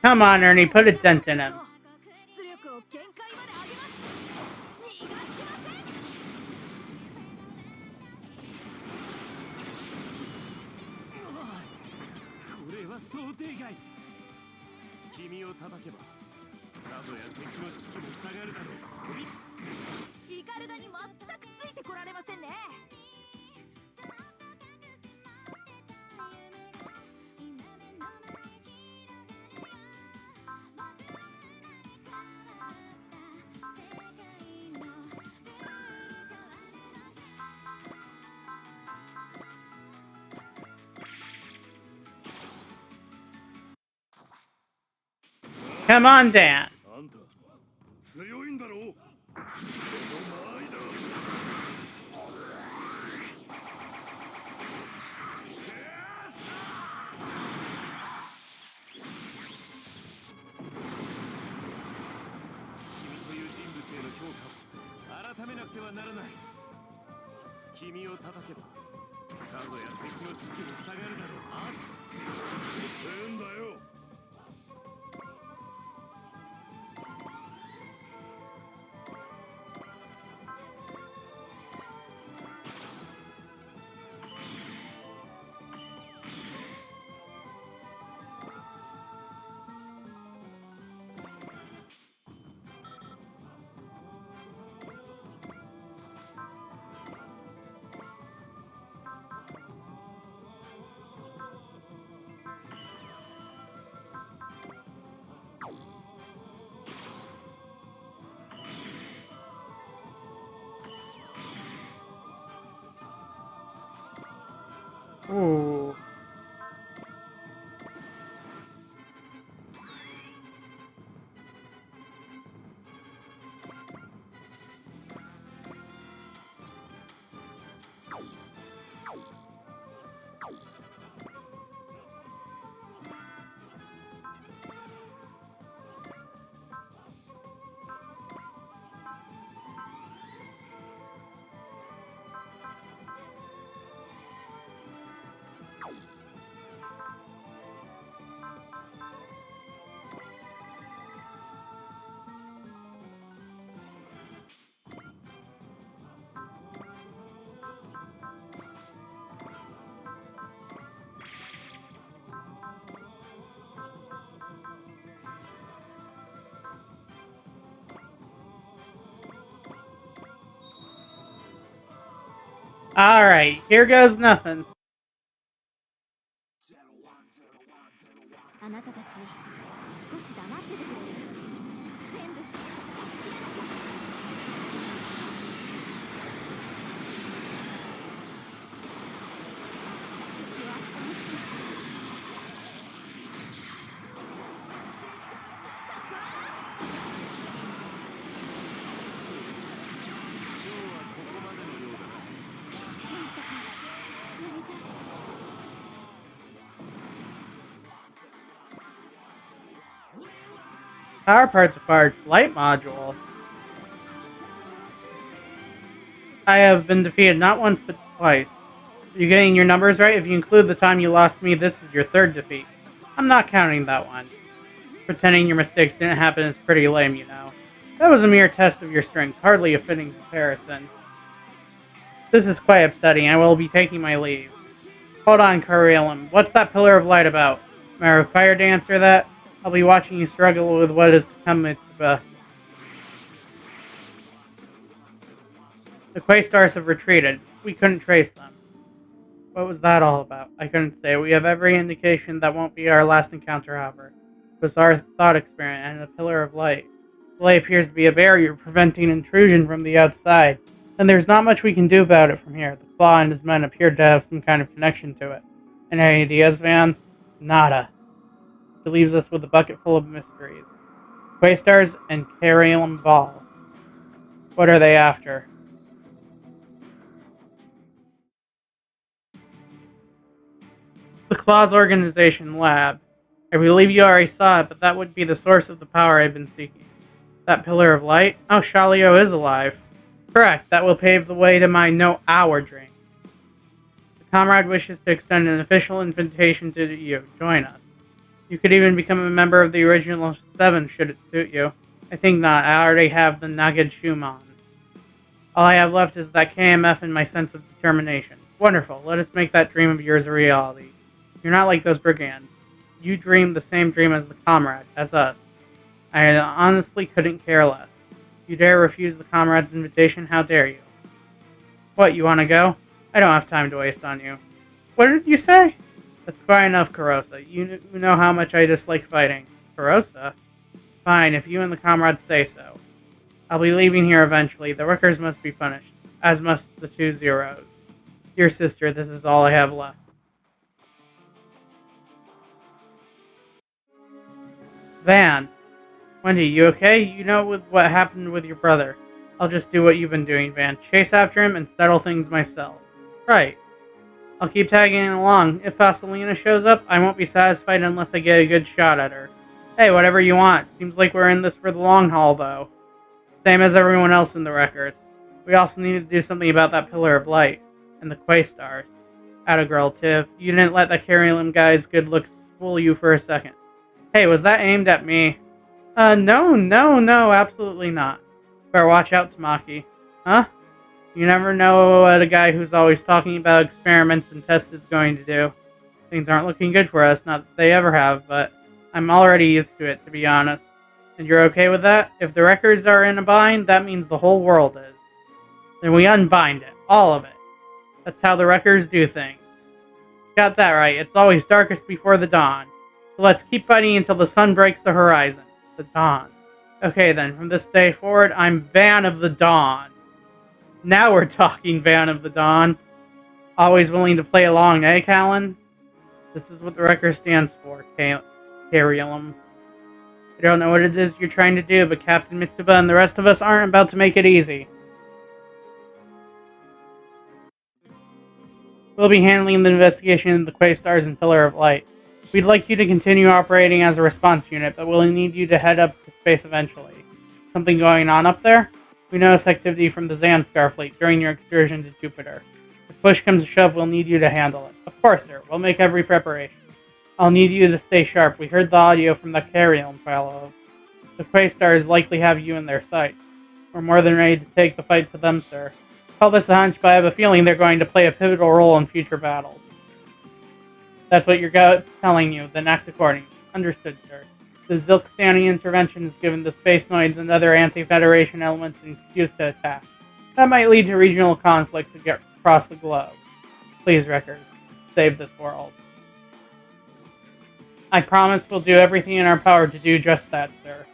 Come on, Ernie, put a dent in him. Come on, Dan. あんた強いんだろう。この間合いだ。君という人物への評価を改めなくてはならない。君を叩けばさぞや敵の士気も下がるだろう。あ遅えんだよ。Ooh. Alright, here goes nothing. あなたたち少し黙っててくれる。全部明日の日 Power parts acquired. Flight module. I have been defeated not once but twice. Are you getting your numbers right? If you include the time you lost me, this is your third defeat. I'm not counting that one. Pretending your mistakes didn't happen is pretty lame, you know. That was a mere test of your strength, hardly a fitting comparison. This is quite upsetting. I will be taking my leave. Hold on, Kurilim. What's that pillar of light about? Am I required to answer that? I'll be watching you struggle with what is to come. The Quaystars have retreated. We couldn't trace them. What was that all about? I couldn't say. We have every indication that won't be our last encounter, however. It was our thought experiment and a pillar of light. The light appears to be a barrier preventing intrusion from the outside, and there's not much we can do about it from here. The Claw and his men appear to have some kind of connection to it. Any ideas, Van? Nada. It leaves us with a bucket full of mysteries. Quaystars and Kurilim Ball. What are they after? The Claw's organization lab. I believe you already saw it, but that would be the source of the power I've been seeking. That pillar of light? Oh, Shalio is alive. Correct, that will pave the way to my no-hour drink. The comrade wishes to extend an official invitation to you. Join us. You could even become a member of the original 7 should it suit you. I think not, I already have the Nagid Shumon. All I have left is that KMF and my sense of determination. Wonderful, let us make that dream of yours a reality. You're not like those brigands. You dream the same dream as the comrade, as us. I honestly couldn't care less. You dare refuse the comrade's invitation? How dare you? What, you want to go? I don't have time to waste on you. What did you say? That's quite enough, Kurosa. You know how much I dislike fighting. Kurosa? Fine, if you and the comrades say so. I'll be leaving here eventually. The Rickers must be punished, as must the 2 Zeros. Dear sister, this is all I have left. Van. Wendy, you okay? You know what happened with your brother. I'll just do what you've been doing, Van. Chase after him and settle things myself. Right. I'll keep tagging along. If Vasilina shows up, I won't be satisfied unless I get a good shot at her. Hey, whatever you want. Seems like we're in this for the long haul, though. Same as everyone else in the Wreckers. We also need to do something about that pillar of light. And the Quaystars. Atta girl, Tiv. You didn't let the Carrium guy's good looks fool you for a second. Hey, was that aimed at me? No, absolutely not. Better watch out, Tamaki. Huh? You never know what a guy who's always talking about experiments and tests is going to do. Things aren't looking good for us, not that they ever have, but I'm already used to it, to be honest. And you're okay with that? If the records are in a bind, that means the whole world is. Then we unbind it. All of it. That's how the records do things. Got that right. It's always darkest before the dawn. So let's keep fighting until the sun breaks the horizon. The dawn. Okay then, from this day forward, I'm Van of the Dawn. Now we're talking, Van of the Dawn. Always willing to play along, eh, Callan? This is what the record stands for, Carrium. I don't know what it is you're trying to do, but Captain Mitsuba and the rest of us aren't about to make it easy. We'll be handling the investigation of the Quaystars and Pillar of Light. We'd like you to continue operating as a response unit, but we'll need you to head up to space eventually. Something going on up there? We noticed activity from the Zanskar fleet during your excursion to Jupiter. If push comes to shove, we'll need you to handle it. Of course, sir. We'll make every preparation. I'll need you to stay sharp. We heard the audio from the Carrium fellow. The Quaystars likely have you in their sight. We're more than ready to take the fight to them, sir. Call this a hunch, but I have a feeling they're going to play a pivotal role in future battles. That's what your gut's telling you, then act accordingly. Understood, sir. The Zilkstani intervention has given the Spacenoids and other anti-Federation elements an excuse to attack. That might lead to regional conflicts across the globe. Please, Wreckers, save this world. I promise we'll do everything in our power to do just that, sir.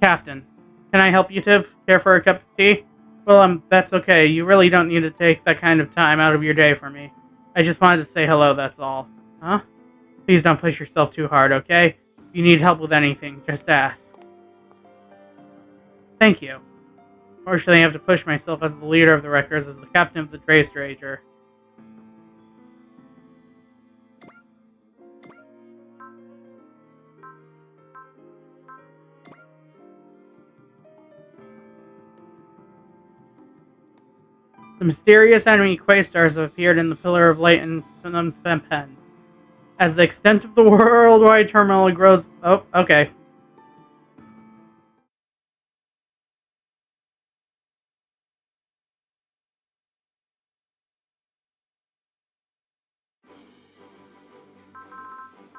Captain, can I help you, Tiv? Care for a cup of tea? Well, that's okay. You really don't need to take that kind of time out of your day for me. I just wanted to say hello, that's all. Huh? Please don't push yourself too hard, okay? If you need help with anything, just ask. Thank you. Fortunately, I have to push myself as the leader of the Wreckers, as the captain of the Draystrager. The mysterious enemy Quaystars have appeared in the Pillar of Light in Phnom Penh. As the extent of the worldwide turmoil grows... Oh, okay.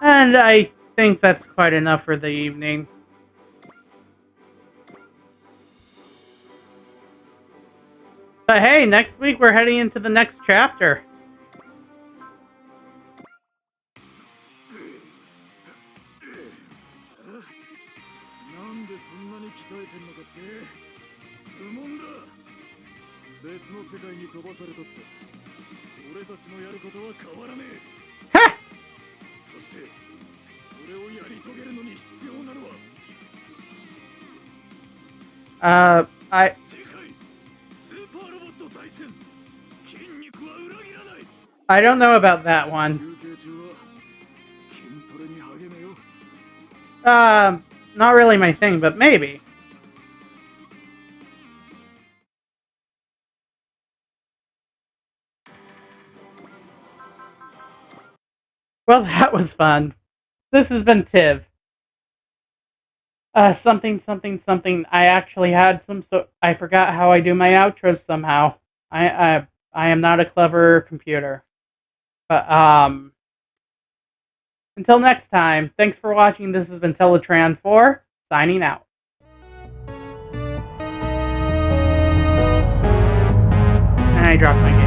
And I think that's quite enough for the evening. But hey, next week we're heading into the next chapter. I don't know about that one. Not really my thing, but maybe. Well, that was fun. This has been Tiv. Something. I actually had some, so I forgot how I do my outros somehow. I am not a clever computer. But, until next time, thanks for watching. This has been Teletran 4, signing out. And I dropped my game.